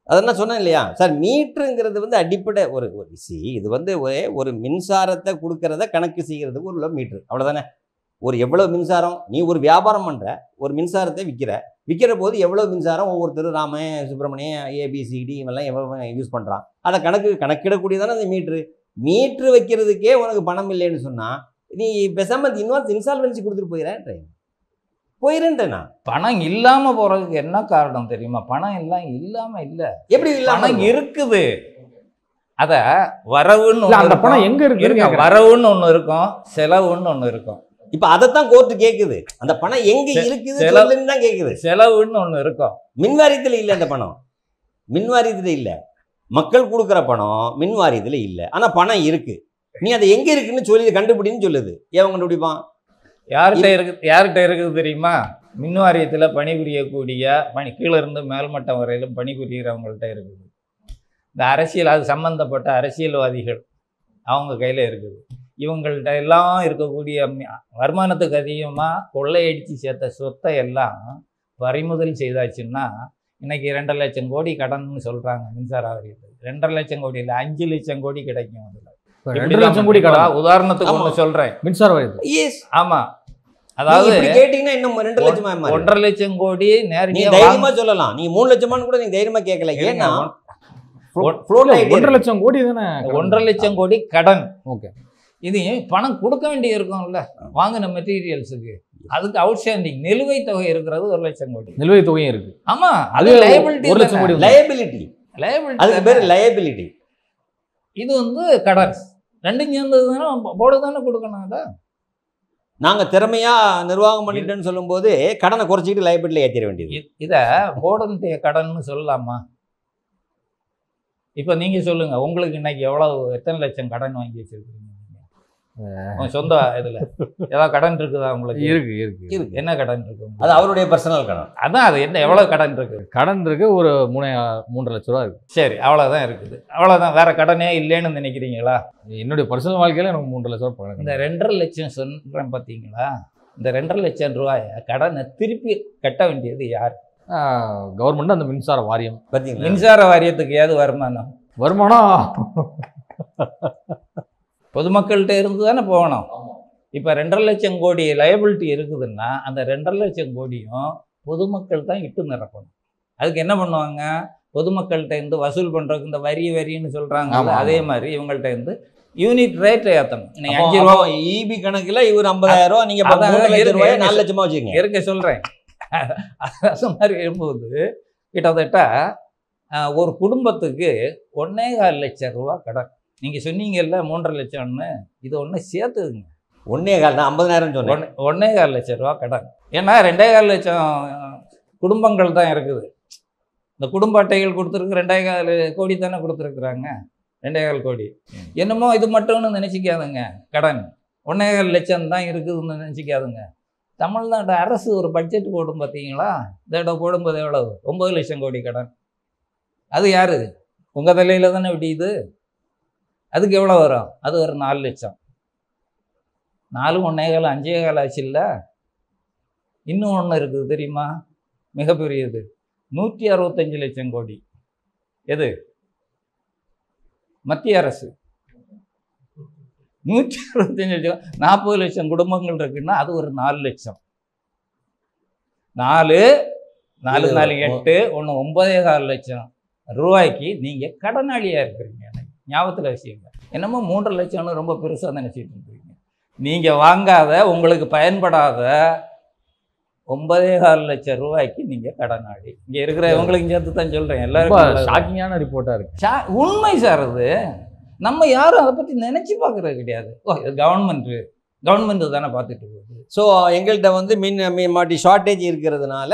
அதெல்லாம் சொன்னேன் இல்லையா சார்? மீட்டருங்கிறது வந்து அடிப்படை ஒரு இது வந்து ஒரு மின்சாரத்தை கொடுக்கறத கணக்கு செய்கிறதுக்கு ஒரு மீட்ரு, அவ்வளோதானே. ஒரு எவ்வளோ மின்சாரம், நீ ஒரு வியாபாரம் பண்ணுற, ஒரு மின்சாரத்தை விற்கிற போது எவ்வளோ மின்சாரம் ஒவ்வொருத்தர் ராம சுப்பிரமணியம் ABCD இவெல்லாம் எவ்வளோ யூஸ் பண்ணுறான், அதை கணக்கிடக்கூடியதானே அந்த மீட்ரு வைக்கிறதுக்கே உனக்கு பணம் இல்லைன்னு சொன்னால் நீ பேசாமல் இன்சால்வன்சி கொடுத்துட்டு போயிடுறேன்ட்டேண்ணா. பணம் இல்லாமல் போகிறதுக்கு என்ன காரணம் தெரியுமா? பணம் எல்லாம் இல்லாமல் இல்லை. எப்படி இல்லாமல் இருக்குது? அதை வரவுன்னு அந்த பணம் எங்கே இருக்கு? வரவுன்னு ஒன்று இருக்கும், செலவுன்னு ஒன்று இருக்கும். இப்போ அதைத்தான் கோர்ட்டு கேட்குது. அந்த பணம் எங்கே இருக்குது தான் கேட்குது. செலவுன்னு ஒன்று இருக்கும். மின்வாரியத்தில் இல்லை. அந்த பணம் மின்வாரியத்தில் இல்லை. மக்கள் கொடுக்குற பணம் மின்வாரியத்தில் இல்லை. ஆனால் பணம் இருக்குது. நீ அதை எங்கே இருக்குன்னு சொல்லி கண்டுபிடின்னு சொல்லுது. ஏன் கண்டுபிடிப்பான்? யார்கிட்ட இருக்குது தெரியுமா? மின்வாரியத்தில் பணிபுரியக்கூடிய கீழே இருந்து மேல்மட்டம் வரையிலும் பணிபுரிகிறவங்கள்ட்ட இருக்குது. இந்த அரசியல், அது சம்பந்தப்பட்ட அரசியல்வாதிகள் அவங்க கையில் இருக்குது. இவங்கள்ட்ட எல்லாம் இருக்கக்கூடிய வருமானத்துக்கு அதிகமாக கொள்ளையடித்து சேர்த்த சொத்தை எல்லாம் பறிமுதல் செய்தாச்சுன்னா இன்னைக்கு 2 லட்சம் கோடி கடன்னு சொல்கிறாங்க மின்சார வாரியத்துக்கு. 2 லட்சம் கோடி இல்லை, 5 லட்சம் கோடி கிடைக்கும். அதில் 2 லட்சம் கோடி கடன். உதாரணத்துக்கு ஒன்று சொல்கிறேன், மின்சார வாரியத்தில். எஸ், ஆமாம். அதாவது இப்படி கேட்டீங்கன்னா இன்னும் 2 லட்சமா மாறும். 1.5 லட்சம் கோடி நீங்க நேரடியாக தைரியமா சொல்லலாம். நீங்க 3 லட்சமான்னு கூட நீங்க தைரியமா கேட்கல. ஏன்னா float ஆயிட்டே 1.5 லட்சம் கோடி தானே 1.5 லட்சம் கோடி கடன். ஓகே. இது பணம் கொடுக்க வேண்டி இருக்கும்ல வாங்கின மெட்டீரியல்ஸுக்கு, அதுக்கு அவுட்ஸ்டாண்டிங் நிலுவைத் தொகை இருக்கிறது 1 லட்சம் கோடி. நிலுவைத் தொகையும் இருக்கு. ஆமா, அது அது liability 1 லட்சம் கோடி தானே. liability. அதுக்கு பேரு liability. liability. இது வந்து கடன். ரெண்டும் சேர்ந்தது தானே போர்டு தானே கொடுக்கணும். அதை நாங்க திறமையா நிர்வாகம் பண்ணிட்டேன்னு சொல்லும்போது கடனை குறைச்சிக்கிட்டு liability ஏத்திர வேண்டியது. இதை போர்டுடைய கடன்னு சொல்லலாமா? இப்போ நீங்க சொல்லுங்க, உங்களுக்கு இன்னைக்கு எத்தனை லட்சம் கடன் வாங்கி வச்சிருக்கீங்க? உங்க சொந்த இதுல ஏதாவது கடன் இருக்குதா உங்களுக்கு? இருக்கு இருக்கு இருக்கு. என்ன கடன் இருக்கு? அது அவருடைய பர்சனல் கடன். அதான் அது என்ன, எவ்வளவு கடன் இருக்கு? கடன் இருக்கு ஒரு 3.5 லட்ச ரூபா இருக்கு. சரி, அவ்வளவுதான் இருக்குது. அவ்வளவுதான், வேற கடனே இல்லைன்னு நினைக்கிறீங்களா? என்னுடைய பர்சனல் வாழ்க்கையில எனக்கு 3 லட்ச ரூபா இந்த 2.5 லட்சம் சொல்றேன் பார்த்தீங்களா, இந்த 2.5 லட்சம் ரூபாயை கடனை திருப்பி கட்ட வேண்டியது யார்? கவர்மெண்ட், அந்த மின்சார வாரியம். பாத்தீங்களா? மின்சார வாரியத்துக்கு ஏது வருமானம்? வருமானம் பொதுமக்கள்கிட்ட இருந்து தானே போகணும். இப்போ 2.5 லட்சம் கோடி லயபிலிட்டி இருக்குதுன்னா அந்த 2.5 லட்சம் கோடியும் பொதுமக்கள் தான் இட்டு நிரப்பணும். அதுக்கு என்ன பண்ணுவாங்க? பொதுமக்கள்கிட்ட இருந்து வசூல் பண்ணுறதுக்கு இந்த வரின்னு சொல்கிறாங்க, அதே மாதிரி இவங்கள்ட்ட இருந்து யூனிட் ரேட் ஏற்றணும். இன்னைக்கு 5 ரூபா இபி கணக்குல இவர் 50,000 ரூபா, நீங்க 4 லட்சமா வச்சுக்கீங்க. இருக்க சொல்கிறேன். அது மாதிரி இருக்கும்போது கிட்டத்தட்ட ஒரு குடும்பத்துக்கு 1.25 லட்சம் ரூபா கடன். நீங்கள் சொன்னீங்கல்ல 3.5 லட்சம்னு, இது ஒன்று சேர்த்துதுங்க. 1.25 நான் 50,000 சொன்னேன். 1.25 லட்சம் ரூபா கடன். ஏன்னா 2.25 லட்சம் குடும்பங்கள் தான் இருக்குது. இந்த குடும்ப அட்டைகள் கொடுத்துருக்கு 2.25 கோடி தானே கொடுத்துருக்குறாங்க. 2.25 கோடி என்னமோ இது மட்டும்னு நினச்சிக்காதுங்க. கடன் 1.25 லட்சம் தான் இருக்குதுன்னு நினச்சிக்காதுங்க. தமிழ்நாடு அரசு ஒரு பட்ஜெட் போடும் பார்த்தீங்களா, இதோட போடும்போது எவ்வளவு? 9 லட்சம் கோடி கடன். அது யாரு? உங்கள் தலையில் தானே விடியுது. அதுக்கு எவ்வளோ வரும்? அது ஒரு 4 லட்சம். 4 1.25 5.25 ஆச்சு இல்லை. இன்னும் ஒன்று இருக்குது தெரியுமா, மிகப்பெரியது, 165 லட்சம் கோடி. எது? மத்திய அரசு 165 லட்சம். 40 லட்சம் குடும்பங்கள் இருக்குன்னா அது ஒரு 4 லட்சம். 4 4 4 8 ஒன்று 9.25 லட்சம் ரூபாய்க்கு நீங்கள் கடனாளியாக இருக்கிறீங்க. ஞாபகத்தில் வச்சுக்கோங்க. என்னமோ 3.5 லட்சம்னு ரொம்ப பெருசாக நினச்சிட்டு இருக்கிறீங்க. நீங்கள் வாங்காத, உங்களுக்கு பயன்படாத 9.25 லட்சம் ரூபாய்க்கு நீங்கள் கடனாளி. இங்கே இருக்கிறவங்களுக்கு சேர்த்து தான் சொல்கிறேன். எல்லாரும் ஷாக்கிங்கான ரிப்போர்ட்டாக இருக்குது. உண்மை சார். அது நம்ம யாரும் அதை பற்றி நினச்சி பார்க்குறது கிடையாது. இது கவர்மெண்ட்டு தானே பார்த்துட்டு போகுது. ஸோ எங்கள்கிட்ட வந்து மாட்டி ஷார்ட்டேஜ் இருக்கிறதுனால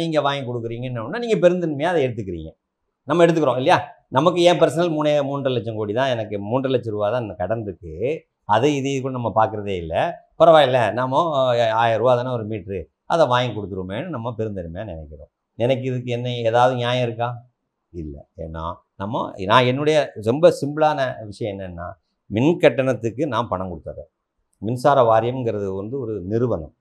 நீங்கள் வாங்கி கொடுக்குறீங்கன்னு நீங்கள் பெருந்தன்மையாக அதை எடுத்துக்கிறீங்க. நம்ம எடுத்துக்கிறோம் இல்லையா? நமக்கு ஏன் பர்சனல் 3.5 லட்சம் கோடி தான், எனக்கு 3.5 லட்சம் ரூபா தான் கடன் இருக்குது. அது இது கூட நம்ம பார்க்குறதே இல்லை. பரவாயில்ல, நம்ம 1000 ரூபா தானே ஒரு மீட்ரு, அதை வாங்கி கொடுத்துருமேன்னு நம்ம பெருந்தன்மையாக நினைக்கிறோம். எனக்கு இதுக்கு என்ன ஏதாவது நியாயம் இருக்கா? இல்லை. ஏன்னா நான் என்னுடைய ரொம்ப சிம்பிளான விஷயம் என்னென்னா, மின் கட்டணத்துக்கு நான் பணம் கொடுத்துட்றேன். மின்சார வாரியம்ங்கிறது வந்து ஒரு நிறுவனம்,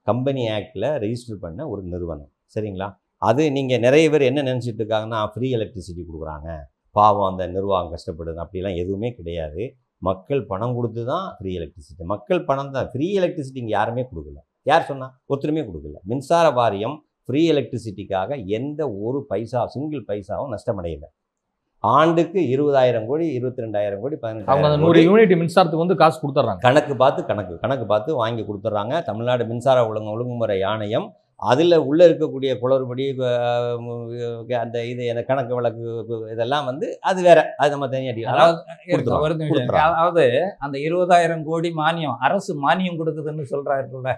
கம்பெனி ஆக்டில் ரெஜிஸ்டர் பண்ண ஒரு நிறுவனம், சரிங்களா? அது நீங்கள் நிறைய பேர் என்ன நினச்சிட்டு இருக்காங்கன்னா, ஃப்ரீ எலக்ட்ரிசிட்டி கொடுக்குறாங்க, பாவம் அந்த நிர்வாகம் கஷ்டப்படுது, அப்படிலாம் எதுவுமே கிடையாது. மக்கள் பணம் கொடுத்து தான் ஃப்ரீ எலக்ட்ரிசிட்டி. மக்கள் பணம் தான். ஃப்ரீ எலக்ட்ரிசிட்டி இங்கே யாருமே கொடுக்கல. யார் சொன்னால்? ஒருத்தருமே கொடுக்கல. மின்சார வாரியம் ஃப்ரீ எலக்ட்ரிசிட்டிக்காக எந்த ஒரு பைசா, சிங்கிள் பைசாவும் நஷ்டமடையலை. ஆண்டுக்கு 20,000 கோடி, 22,000 கோடி, 18,000 100 யூனிட் மின்சாரத்துக்கு வந்து காசு கொடுத்துட்றாங்க. கணக்கு பார்த்து வாங்கி கொடுத்துட்றாங்க. தமிழ்நாடு மின்சார ஒழுங்குமுறை ஆணையம் அதில் உள்ளே இருக்கக்கூடிய குளறுபடி, அந்த இது கணக்கு வழக்கு இதெல்லாம் வந்து அது வேற, அது நம்ம தனியாக. அதாவது அந்த 20,000 கோடி மானியம், அரசு மானியம் கொடுக்குதுன்னு சொல்கிறாருல்ல,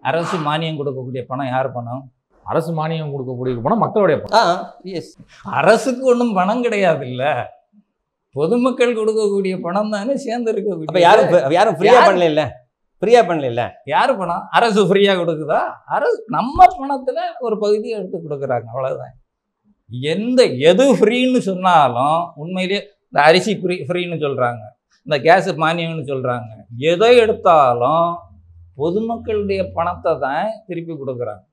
அரசு மானியம் கொடுக்கக்கூடிய பணம் யார் பணம்? அரசு மானியம் கொடுக்கக்கூடிய பணம் மக்களுடைய பணம். எஸ். அரசுக்கு ஒன்றும் பணம் கிடையாது இல்லை, பொதுமக்கள் கொடுக்கக்கூடிய பணம் தானே சேர்ந்து இருக்கக்கூடிய. யாரும் ஃப்ரீயாக பண்ணல. யார் பணம்? அரசு ஃப்ரீயாக கொடுக்குதா? அரசு நம்ம பணத்தில் ஒரு பகுதியை எடுத்து கொடுக்குறாங்க, அவ்வளோதான். எது ஃப்ரீன்னு சொன்னாலும் உண்மையிலேயே இந்த அரிசி ஃப்ரீன்னு சொல்கிறாங்க, இந்த கேஸு மானியம்னு சொல்கிறாங்க. எதை எடுத்தாலும் பொதுமக்களுடைய பணத்தை தான் திருப்பி கொடுக்குறாங்க.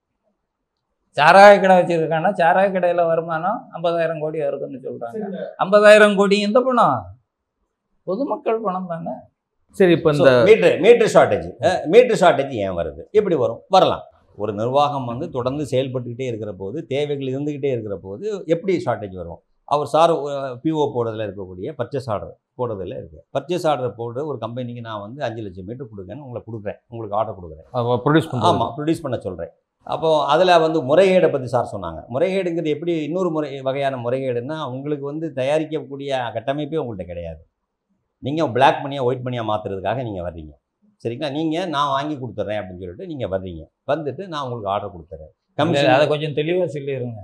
சாராய கடை வச்சுருக்காங்கன்னா சாராய கடையில் வருமானம் 50,000 கோடி வருதுன்னு சொல்கிறாங்க. 50,000 கோடி எந்த பணம்? பொதுமக்கள் பணம் தானே. சரி, இப்போ இந்த மீட்டர் ஷார்ட்டேஜ் ஏன் வருது? எப்படி வரும்? வரலாம். ஒரு நிர்வாகம் வந்து தொடர்ந்து செயல்பட்டுக்கிட்டே இருக்கிற போது, தேவைகள் இருந்துக்கிட்டே இருக்கிற போது எப்படி ஷார்ட்டேஜ் வரும்? அவர் சார் பிஓ போடுறதுல இருக்கக்கூடிய பர்ச்சேஸ் ஆர்டர் போடுறதில் இருக்குது. பர்ச்சேஸ் ஆர்டர் போடுற ஒரு கம்பெனிக்கு நான் வந்து 5 லட்சம் மீட்டர் கொடுங்கன்னு உங்களுக்கு ஆர்டர் கொடுக்குறேன். ப்ரொடியூஸ் பண்ண. ஆமாம், ப்ரொடியூஸ் பண்ண சொல்கிறேன். அப்போது அதில் வந்து முறைகேடை பற்றி சார் சொன்னாங்க. முறைகேடுங்கிறது எப்படி இன்னொரு வகையான முறைகேடுன்னா, உங்களுக்கு வந்து தயாரிக்கக்கூடிய கட்டமைப்பே உங்கள்கிட்ட கிடையாது. நீங்கள் பிளாக் மணியாக ஒயிட் மணியாக மாற்றுறதுக்காக நீங்கள் வர்றீங்க. சரிங்களா? நீங்கள் நான் வாங்கி கொடுத்துட்றேன் அப்படின்னு சொல்லிட்டு நீங்கள் வர்றீங்க. வந்துட்டு நான் உங்களுக்கு ஆர்டர் கொடுத்துட்றேன். கமிஷன் அதை கொஞ்சம் தெளிவாக சொல்லிடுங்க.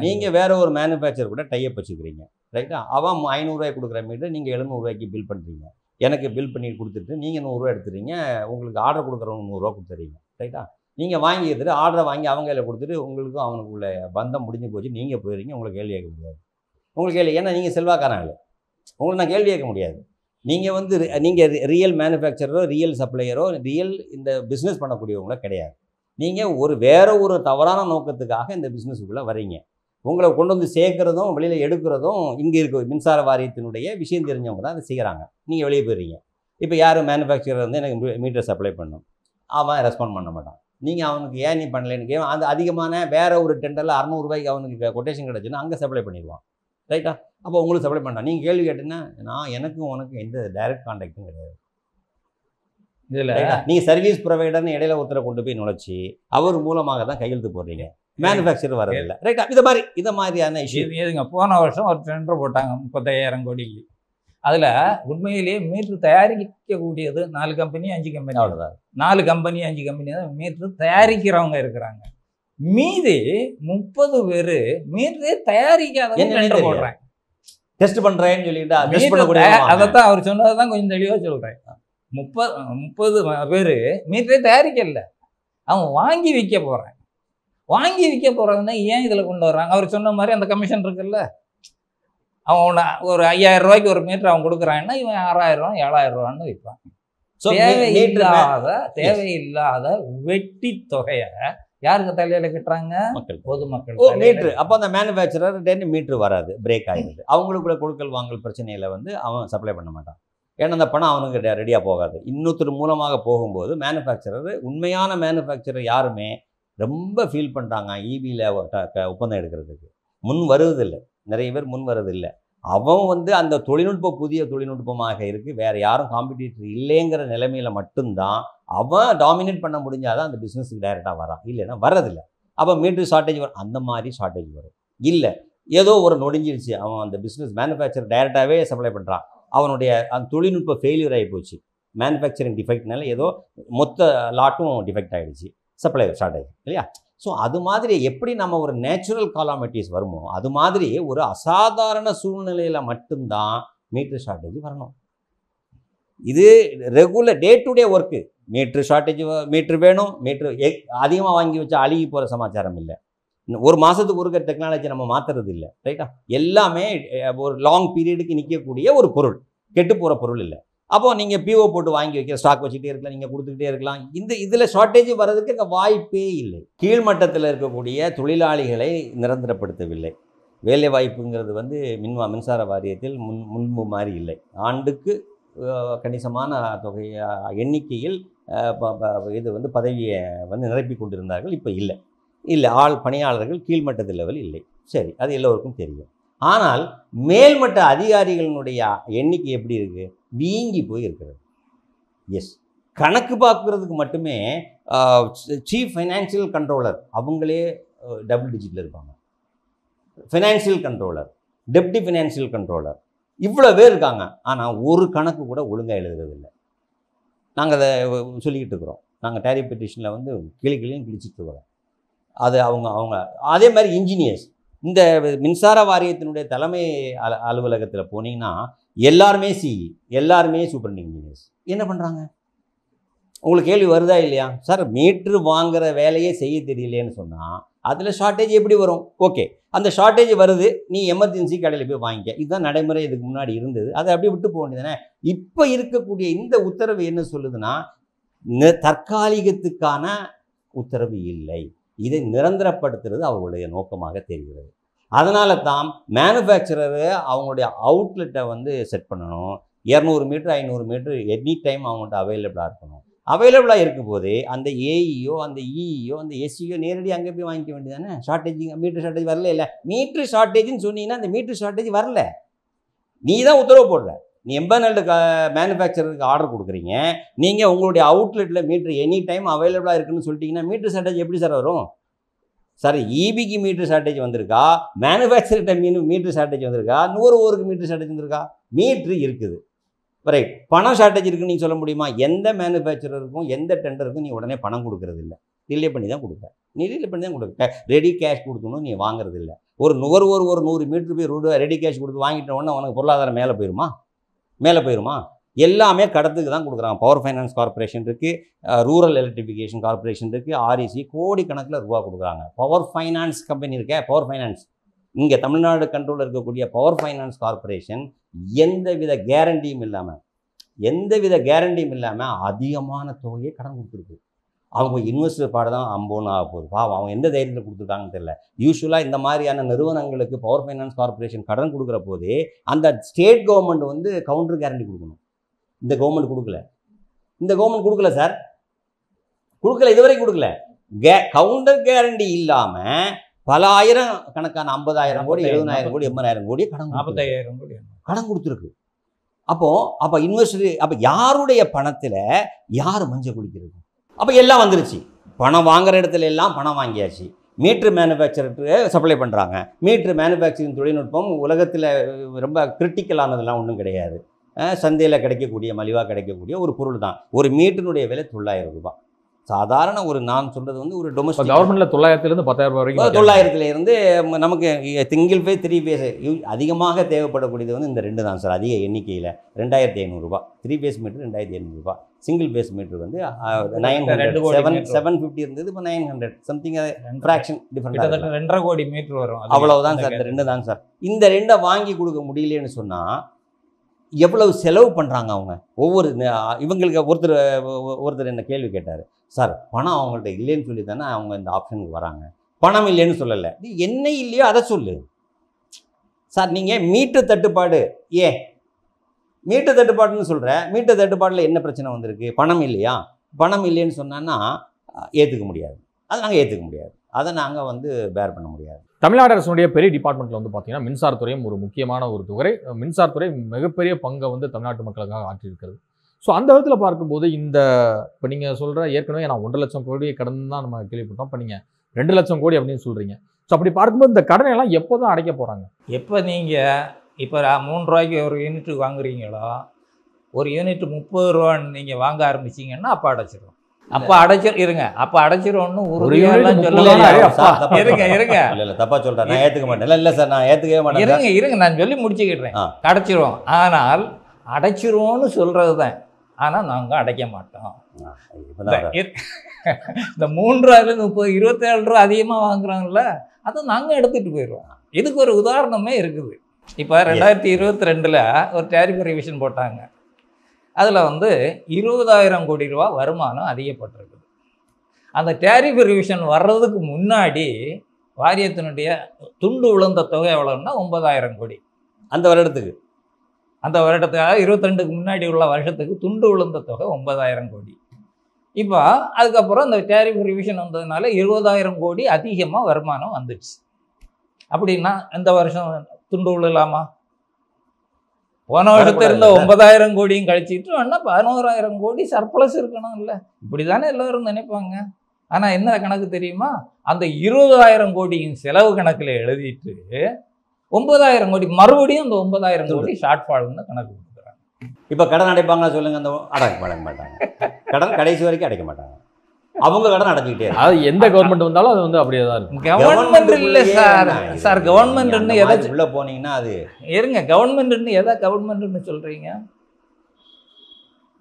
நீங்கள் வேற ஒரு மேனுஃபேக்சர் கூட டைப் வச்சுக்கிறீங்க. ரைட்டா? அவன் 500 ரூபாய் கொடுக்குற மீட்டர் நீங்கள் 700 ரூபாய்க்கு பில் பண்ணுறீங்க. எனக்கு பில் பண்ணி கொடுத்துட்டு நீங்கள் 100 ரூபா எடுத்துறீங்க. உங்களுக்கு ஆர்டர் கொடுக்குறவங்க 100 ரூபா கொடுத்துறீங்க. ரைட்டா? நீங்கள் வாங்கி எடுத்துட்டு ஆர்டரை வாங்கி அவங்க கையில் கொடுத்துட்டு உங்களுக்கும் அவனுக்குள்ள பந்தம் முடிஞ்சு போச்சு. நீங்கள் போயிடுறீங்க. உங்களுக்கு கேள்வி கேட்க முடியாது. உங்களுக்கு கேள்வி, ஏன்னா நீங்கள் செல்வாக்காரன் இல்லை. உங்களை நான் கேள்வி கேட்க முடியாது. நீங்கள் வந்து நீங்கள் ரியல் மேனுஃபேக்சரரோ, ரியல் சப்ளையரோ, ரியல் இந்த பிஸ்னஸ் பண்ணக்கூடியவங்களோ கிடையாது. நீங்கள் வேற ஒரு தவறான நோக்கத்துக்காக இந்த பிஸ்னஸுக்குள்ளே வரீங்க. உங்களை கொண்டு வந்து சேர்க்குறதும் வெளியில் எடுக்கிறதும் இங்கே இருக்க மின்சார வாரியத்தினுடைய விஷயம் தெரிஞ்சவங்க தான் அதை செய்கிறாங்க. நீங்கள் வெளியே போயிடுறீங்க. இப்போ யார் மேனுஃபேக்சரர் வந்து எனக்கு மீட்டர் சப்ளை பண்ணணும், அவன் ரெஸ்பாண்ட் பண்ண மாட்டான். நீங்கள் அவனுக்கு ஏன் நீ பண்ணலைன்னு கேட்க, அந்த அதிகமான வேறு ஒரு டெண்டரில் 600 ரூபாய்க்கு அவனுக்கு கொட்டேஷன் கிடச்சுன்னா அங்கே சப்ளை பண்ணிடுவான். ரைட்டா? அப்போ உங்களுக்கு சப்ளை பண்ணான். நீங்கள் கேள்வி கேட்டீங்கன்னா, எனக்கும் உனக்கும் எந்த டைரக்ட் கான்டாக்டும் கிடையாது. இதில் நீங்கள் சர்வீஸ் ப்ரொவைடர்னு இடையில ஒருத்தரை கொண்டு போய் நுழைச்சி அவர் மூலமாக தான் கையெழுத்து போடுறீங்க. மேனுஃபேக்சர் வரதில்லை. ரைட்டா? இதை மாதிரியான இஷ்யூ இதுங்க. போன வருஷம் ஒரு டெண்டர் போட்டாங்க 35,000 கோடிக்கு. அதில் உண்மையிலேயே மீட்ரு தயாரிக்கக்கூடியது 4 கம்பெனி 5 கம்பெனி, அவ்வளோதான். 4 கம்பெனி 5 கம்பெனி தான் மீட்ரு தயாரிக்கிறவங்க இருக்கிறாங்க. மீதி 30 பேர் மீட்டரே தயாரிக்காதவங்க டெண்டர் போடுறாங்க. டெஸ்ட் பண்ணுறேன்னு சொல்லிட்டு அதைத்தான் அவர் சொன்னதை தான் கொஞ்சம் தெளிவாக சொல்கிறேன். 30 பேர் மீட்டரே தயாரிக்கல, அவங்க வாங்கி விற்க போகிறாங்க. வாங்கி விற்க போகிறதுன்னா ஏன் இதில் கொண்டு வர்றாங்க? அவர் சொன்ன மாதிரி அந்த கமிஷன் இருக்குல்ல, அவன் ஒரு 5,000 ரூபாய்க்கு ஒரு மீட்டர் அவன் கொடுக்குறான்னா இவன் 6,000 ரூபா 7,000 ரூபான்னு விற்பான். தேவையில்லாத வெட்டி தொகையை யாருக்கு தலையில கட்டுறாங்க? பொதுமக்கள் மீட்ரு. அப்போ அந்த மேனுஃபேக்சரர் மீட்ரு வராது, பிரேக் ஆகிடுது. அவங்களுக்குள்ள கொடுக்கல் வாங்கல் பிரச்சனையில் வந்து அவன் சப்ளை பண்ண மாட்டான். ஏன்னா அந்த பணம் அவனுக்கு ரெடியாக போகாது. இன்னொருத்தர் மூலமாக போகும்போது மேனுஃபேக்சரர், உண்மையான மேனுஃபேக்சரர் யாருமே ரொம்ப ஃபீல் பண்ணுறாங்க ஈபியில் ஒப்பந்தம் எடுக்கிறதுக்கு முன் வருவதில்லை. நிறைய பேர் முன் வரதில்லை. அவன் வந்து அந்த தொழில்நுட்பம் புதிய தொழில்நுட்பமாக இருக்குது, வேறு யாரும் காம்படிட்டர் இல்லைங்கிற நிலைமையில் மட்டும்தான் அவன் டாமினேட் பண்ண முடிஞ்சாதான் அந்த பிஸ்னஸுக்கு டைரெக்டாக வரான். இல்லைன்னா வரதில்லை. அப்போ மீட்டர் ஷார்ட்டேஜ் வரும். அந்த மாதிரி ஷார்ட்டேஜ் வரும். இல்லை ஏதோ ஒரு நொடிஞ்சிருச்சு, அவன் அந்த பிஸ்னஸ் மேனுஃபேக்சர் டைரெக்டாகவே சப்ளை பண்ணுறான், அவனுடைய அந்த தொழில்நுட்ப ஃபெயிலியர் ஆகி போச்சு, மேனுஃபேக்சரிங் டிஃபெக்ட்னால ஏதோ மொத்த லாட்டும் டிஃபெக்ட் ஆகிடுச்சு, சப்ளை ஷார்ட்டேஜ் இல்லையா? ஸோ அது மாதிரி எப்படி நம்ம ஒரு நேச்சுரல் காலாமிட்டிஸ் வருமோ அது மாதிரி ஒரு அசாதாரண சூழ்நிலையில் மட்டும்தான் மீட்டர் ஷார்ட்டேஜ் வரணும். இது regular day to day work. Meter shortage, meter வேணும், மீட்ரு அதிகமாக வாங்கி வச்சா அழுகி போகிற சமாச்சாரம் இல்லை. ஒரு மாதத்துக்கு ஒரு டெக்னாலஜி நம்ம மாற்றுறது இல்லை. ரைட்டா? எல்லாமே ஒரு லாங் பீரியடுக்கு நிற்கக்கூடிய ஒரு பொருள், கெட்டு போகிற பொருள் இல்லை. அப்போது நீங்கள் பிஓ போட்டு வாங்கி வைக்கிற ஸ்டாக் வச்சுக்கிட்டே இருக்கலாம், நீங்கள் கொடுத்துக்கிட்டே இருக்கலாம். இதில் ஷார்ட்டேஜ் வர்றதுக்கு அங்கே வாய்ப்பே இல்லை. கீழ்மட்டத்தில் இருக்கக்கூடிய தொழிலாளிகளை நிரந்தரப்படுத்தவில்லை. வேலை வாய்ப்புங்கிறது வந்து மின்சார வாரியத்தில் முன்பு மாதிரி இல்லை. ஆண்டுக்கு கணிசமான தொகை எண்ணிக்கையில் இது வந்து பதவியை வந்து நிரப்பி கொண்டிருந்தார்கள். இப்போ இல்லை பணியாளர்கள் கீழ்மட்டத்தில் லெவல் இல்லை. சரி, அது எல்லோருக்கும் தெரியும். ஆனால் மேல்மட்ட அதிகாரிகளினுடைய எண்ணிக்கை எப்படி இருக்குது? வீங்கி போய் இருக்கிறது. எஸ், கணக்கு பார்க்குறதுக்கு மட்டுமே சீஃப் ஃபைனான்சியல் கண்ட்ரோலர் அவங்களே டபுள் டிஜிட்டில் இருப்பாங்க. Financial controller, deputy financial controller, இவ்வளோ பேர் இருக்காங்க. ஆனால் ஒரு கணக்கு கூட ஒழுங்காக எழுதுறதில்லை. நாங்கள் அதை சொல்லிக்கிட்டு இருக்கிறோம். நாங்கள் டேரிஃப் பெட்டிஷனில் வந்து கிளியும் கிழிச்சிட்டு இருக்கிறோம். அது அவங்க அதே மாதிரி இன்ஜினியர்ஸ், இந்த மின்சார வாரியத்தினுடைய தலைமை அலுவலகத்தில் போனீங்கன்னா எல்லாருமே சிஇ, எல்லாருமே சூப்பரிண்டிங் இன்ஜினியர்ஸ். என்ன பண்ணுறாங்க? உங்களுக்கு கேள்வி வருதா இல்லையா? சார் மீட்ரு வாங்குகிற வேலையே செய்ய தெரியலேன்னு சொன்னால் அதில் ஷார்ட்டேஜ் எப்படி வரும்? ஓகே, அந்த ஷார்ட்டேஜ் வருது, நீ எமர்ஜென்சி கடையில் போய் வாங்கிக்க. இதுதான் நடைமுறை. இதுக்கு முன்னாடி இருந்தது, அதை அப்படியே விட்டு போக வேண்டியதானே. இப்போ இருக்கக்கூடிய இந்த உத்தரவு என்ன சொல்லுதுன்னா, தற்காலிகத்துக்கான உத்தரவு இல்லை, இதை நிரந்தரப்படுத்துறது அவர்களுடைய நோக்கமாக தெரிகிறது. அதனால தான் மேனுஃபேக்சரரு அவங்களுடைய அவுட்லெட்டை வந்து செட் பண்ணணும், 200 மீட்டர் 500 மீட்டர் எனி டைம் அவங்கள்ட்ட அவைலபிளாக இருக்கணும். அவைலபிளாக இருக்கும் போதே அந்த ஏஇயோ அந்த இஇயோ அந்த எஸ்சியோ நேரடியாக அங்கே போய் வாங்கிக்க வேண்டியதானே. ஷார்ட்டேஜ் மீட்டர் ஷார்ட்டேஜ் வரல இல்லை, மீட்ரு ஷார்ட்டேஜ்னு சொன்னீங்கன்னா அந்த மீட்ரு ஷார்ட்டேஜ் வரல, நீ தான் உத்தரவு போடுற. நீ எம்பனல்டு மேனுஃபேக்சருக்கு ஆர்டர் கொடுக்குறீங்க, நீங்கள் உங்களுடைய அவுட்லெட்டில் மீட்ரு எனி டைம் அவைலபிளாக இருக்குன்னு சொல்லிட்டீங்கன்னா மீட்ரு ஷார்ட்டேஜ் எப்படி சார் வரும்? சார் ஈபிக்கு மீட்ரு ஷார்ட்டேஜ் வந்திருக்கா, மேனுஃபேக்சர்கிட்ட மீட்ரு ஷார்ட்டேஜ் வந்திருக்கா, நுகர்வோருக்கு மீட்ரு ஷார்ட்டேஜ் வந்திருக்கா? மீட்ரு இருக்குது, ரைட். பணம் ஷார்ட்டேஜ் இருக்குன்னு நீங்கள் சொல்ல முடியுமா? எந்த மேனுஃபேக்சரருக்கும் எந்த டெண்டருக்கும் நீ உடனே பணம் கொடுக்கறது இல்லை, டிலே பண்ணி தான் கொடுப்ப. நீ டிலே பண்ணி தான் கொடுப்ப, ரெடி கேஷ் கொடுக்கணும் நீ வாங்குறது இல்லை. ஒரு நுகர்வோர் ஒரு 100 மீட்டர் போய் ரெடி கேஷ் கொடுத்து வாங்கிட்ட உடனே உனக்கு பொருளாதாரம் மேலே போயிடுமா? எல்லாமே கடத்துக்கு தான் கொடுக்குறாங்க. பவர் ஃபைனான்ஸ் கார்பரேஷன் இருக்குது, ரூரல் எலக்ட்ரிஃபிகேஷன் கார்பரேஷன் இருக்குது, ஆர்இசி கோடிக்கணக்கில் ரூபா கொடுக்குறாங்க. பவர் ஃபைனான்ஸ் கம்பெனி இருக்க, பவர் ஃபைனான்ஸ் இங்கே தமிழ்நாடு கண்ட்ரோலில் இருக்கக்கூடிய பவர் ஃபைனான்ஸ் கார்பரேஷன் எந்தவித கேரண்டியும் இல்லாமல் அதிகமான தொகையை கடன் கொடுத்துருக்கு. அவங்க இன்வெஸ்டர் பாடு தான் அம்போன்னு ஆக போகுது. பாவம், அவங்க எந்த தைரியத்தில் கொடுத்துருக்காங்கன்னு தெரியல. யூஸ்வலாக இந்த மாதிரியான நிறுவனங்களுக்கு பவர் ஃபைனான்ஸ் கார்பரேஷன் கடன் கொடுக்குற போதே அந்த ஸ்டேட் கவர்மெண்ட் வந்து கவுண்டர் கேரண்டி கொடுக்கணும். இந்த கவர்மெண்ட் கொடுக்கல சார், இதுவரைக்கும் கொடுக்கல. கவுண்டர் கேரண்டி இல்லாமல் பல ஆயிரம் கணக்கான 50,000 கோடி 70,000 கோடி 80,000 கோடி 45,000 கோடி கடன் கொடுத்துருக்கு. அப்போ இன்வெஸ்டர், அப்போ யாருடைய பணத்தில் யார் மஞ்சள் குடிக்கிறது? அப்போ எல்லாம் வந்துருச்சு, பணம் வாங்குற இடத்துல எல்லாம் பணம் வாங்கியாச்சு. மீட்ரு மேனுஃபேக்சருக்கு சப்ளை பண்ணுறாங்க. மீட்ரு மேனுஃபேக்சரிங் தொழில்நுட்பம் உலகத்தில் ரொம்ப கிரிட்டிக்கலானதெல்லாம் ஒன்றும் கிடையாது. சந்தையில் கிடைக்கக்கூடிய மலிவாக கிடைக்கக்கூடிய ஒரு பொருள் தான். ஒரு மீட்டருடைய விலை 9,000 ரூபாய். சாதாரண ஒரு, நான் சொல்கிறது வந்து ஒரு டொமஸ்டிக் கவர்மெண்ட்டில் 9,000 10,000 வரைக்கும், 9,000 நமக்கு சிங்கிள் ஃபேஸ் 3 ஃபேஸ் அதிகமாக தேவைப்படக்கூடியது வந்து இந்த 2 தான் சார். அதிக எண்ணிக்கையில் 2,500 ரூபாய் 3 ஃபேஸ் மீட்டர், 2,500 ரூபாய். சிங்கிள் ஃபேஸ் மீட்டர் வந்து 900, 750 இருந்தது, இப்போ 900 சம்திங், ஃப்ராக்ஷன் டிஃபரெண்ட், 2.5 கோடி மீட்டர் வரும். அவ்வளவுதான் சார். இந்த 2 தான் சார். இந்த 2 வாங்கி கொடுக்க முடியலன்னு சொன்னால் எவ்வளவு செலவு பண்ணுறாங்க அவங்க ஒவ்வொரு. இவங்களுக்கு ஒருத்தர் என்ன கேள்வி கேட்டார், சார் பணம் அவங்கள்ட்ட இல்லைன்னு சொல்லி தானே அவங்க இந்த ஆப்ஷனுக்கு வராங்க, பணம் இல்லைன்னு சொல்லலை, என்ன இல்லையோ அதை சொல்லு சார். நீங்கள் மீட்டர் தட்டுப்பாடு, மீட்டர் தட்டுப்பாடுன்னு சொல்கிற, மீட்டர் தட்டுப்பாடில் என்ன பிரச்சனை வந்திருக்கு? பணம் இல்லையா? பணம் இல்லைன்னு சொன்னான்னா ஏற்றுக்க முடியாது, அதை நாங்கள் ஏற்றுக்க முடியாது, அதை நாங்கள் வந்து பேர் பண்ண முடியாது. தமிழ்நாடு அரசுடைய பெரிய டிபார்ட்மெண்ட்டில் வந்து பார்த்தீங்கன்னா மின்சாரத்துறையும் ஒரு முக்கியமான ஒரு துறை. மின்சாரத்துறை மிகப்பெரிய பங்கை வந்து தமிழ்நாட்டு மக்களுக்காக ஆற்றியிருக்கிறது. ஸோ அந்த விதத்தில் பார்க்கும்போது இந்த இப்போ நீங்கள் சொல்கிற ஏற்கனவே நான் 1.5 லட்சம் கோடியை கடன் தான் நம்ம கேள்விப்பட்டோம், இப்போ நீங்கள் 2 லட்சம் கோடி அப்படின்னு சொல்கிறீங்க. ஸோ அப்படி பார்க்கும்போது இந்த கடனை எல்லாம் எப்போ தான் அடைக்க போகிறாங்க? எப்போ நீங்கள் இப்போ 3 ரூபாய்க்கு ஒரு யூனிட் வாங்குறீங்களோ, ஒரு யூனிட் 30 ரூபான்னு நீங்கள் வாங்க ஆரம்பிச்சிங்கன்னா அப்போ அடைச்சிடும். அப்போ அடைச்சிரும்னு உறுதியெல்லாம் சொல்லலாம். இல்லை தப்பா சொல்கிறேன், நான் ஏற்றுக்க மாட்டேன். இல்லை சார், நான் ஏற்றுக்கவே மாட்டேன். இருங்க நான் சொல்லி முடிச்சுக்கிடுறேன். அடைச்சிரும், ஆனால் அடைச்சிருவோன்னு சொல்கிறது தான், ஆனால் நாங்கள் அடைக்க மாட்டோம். இந்த 3 ரூபாயிலேருந்து 30 27 ரூபா அதிகமாக வாங்குறாங்கல்ல, அதை நாங்கள் எடுத்துகிட்டு போயிடுவோம். இதுக்கு ஒரு உதாரணமே இருக்குது. இப்போ 2022 ஒரு டேரிஃப் ரிவிஷன் போட்டாங்க. அதில் வந்து 20,000 கோடி ரூபா வருமானம் அதிகப்பட்டிருக்குது. அந்த டேரிஃப் ரிவிஷன் வர்றதுக்கு முன்னாடி வாரியத்தினுடைய துண்டு விழுந்த தொகை எவ்வளோன்னா 9,000 கோடி. அந்த வருடத்துக்கு 22க்கு முன்னாடி உள்ள வருஷத்துக்கு துண்டு விழுந்த தொகை 9,000 கோடி. இப்போ அதுக்கப்புறம் அந்த டேரிஃப் ரிவிஷன் வந்ததுனால 20,000 கோடி அதிகமாக வருமானம் வந்துடுச்சு. அப்படின்னா இந்த வருஷம் துண்டு விழலாமா? போன வருடத்தில் இருந்த 9,000 கோடியும் கழிச்சிட்டு வேணா 11,000 கோடி சர்ப்ளஸ் இருக்கணும் இல்லை? இப்படி தானே எல்லோரும் நினைப்பாங்க. ஆனால் என்ன கணக்கு தெரியுமா? அந்த 20,000 கோடியின் செலவு கணக்கில் எழுதிட்டு 9,000 கோடி மறுபடியும் அந்த 9,000 கோடி ஷார்ட் ஃபால்னு கணக்கு கொடுக்குறாங்க. இப்போ கடன் அடைப்பாங்களா சொல்லுங்க? அந்த அடைக்க மாட்டாங்க. கடன் கடைசி வரைக்கும் அடைக்க மாட்டாங்க. அவங்க கடன் அடைஞ்சிக்கிட்டே, அது எந்த கவர்மெண்ட் வந்தாலும் அது வந்து அப்படியே தான் இருக்கும். கவர்மெண்ட் இல்லை சார் கவர்மெண்ட்னு எதை உள்ள போனீங்கன்னா அது இருங்க. கவர்மெண்ட்னு எதை கவர்மெண்ட்னு சொல்கிறீங்க?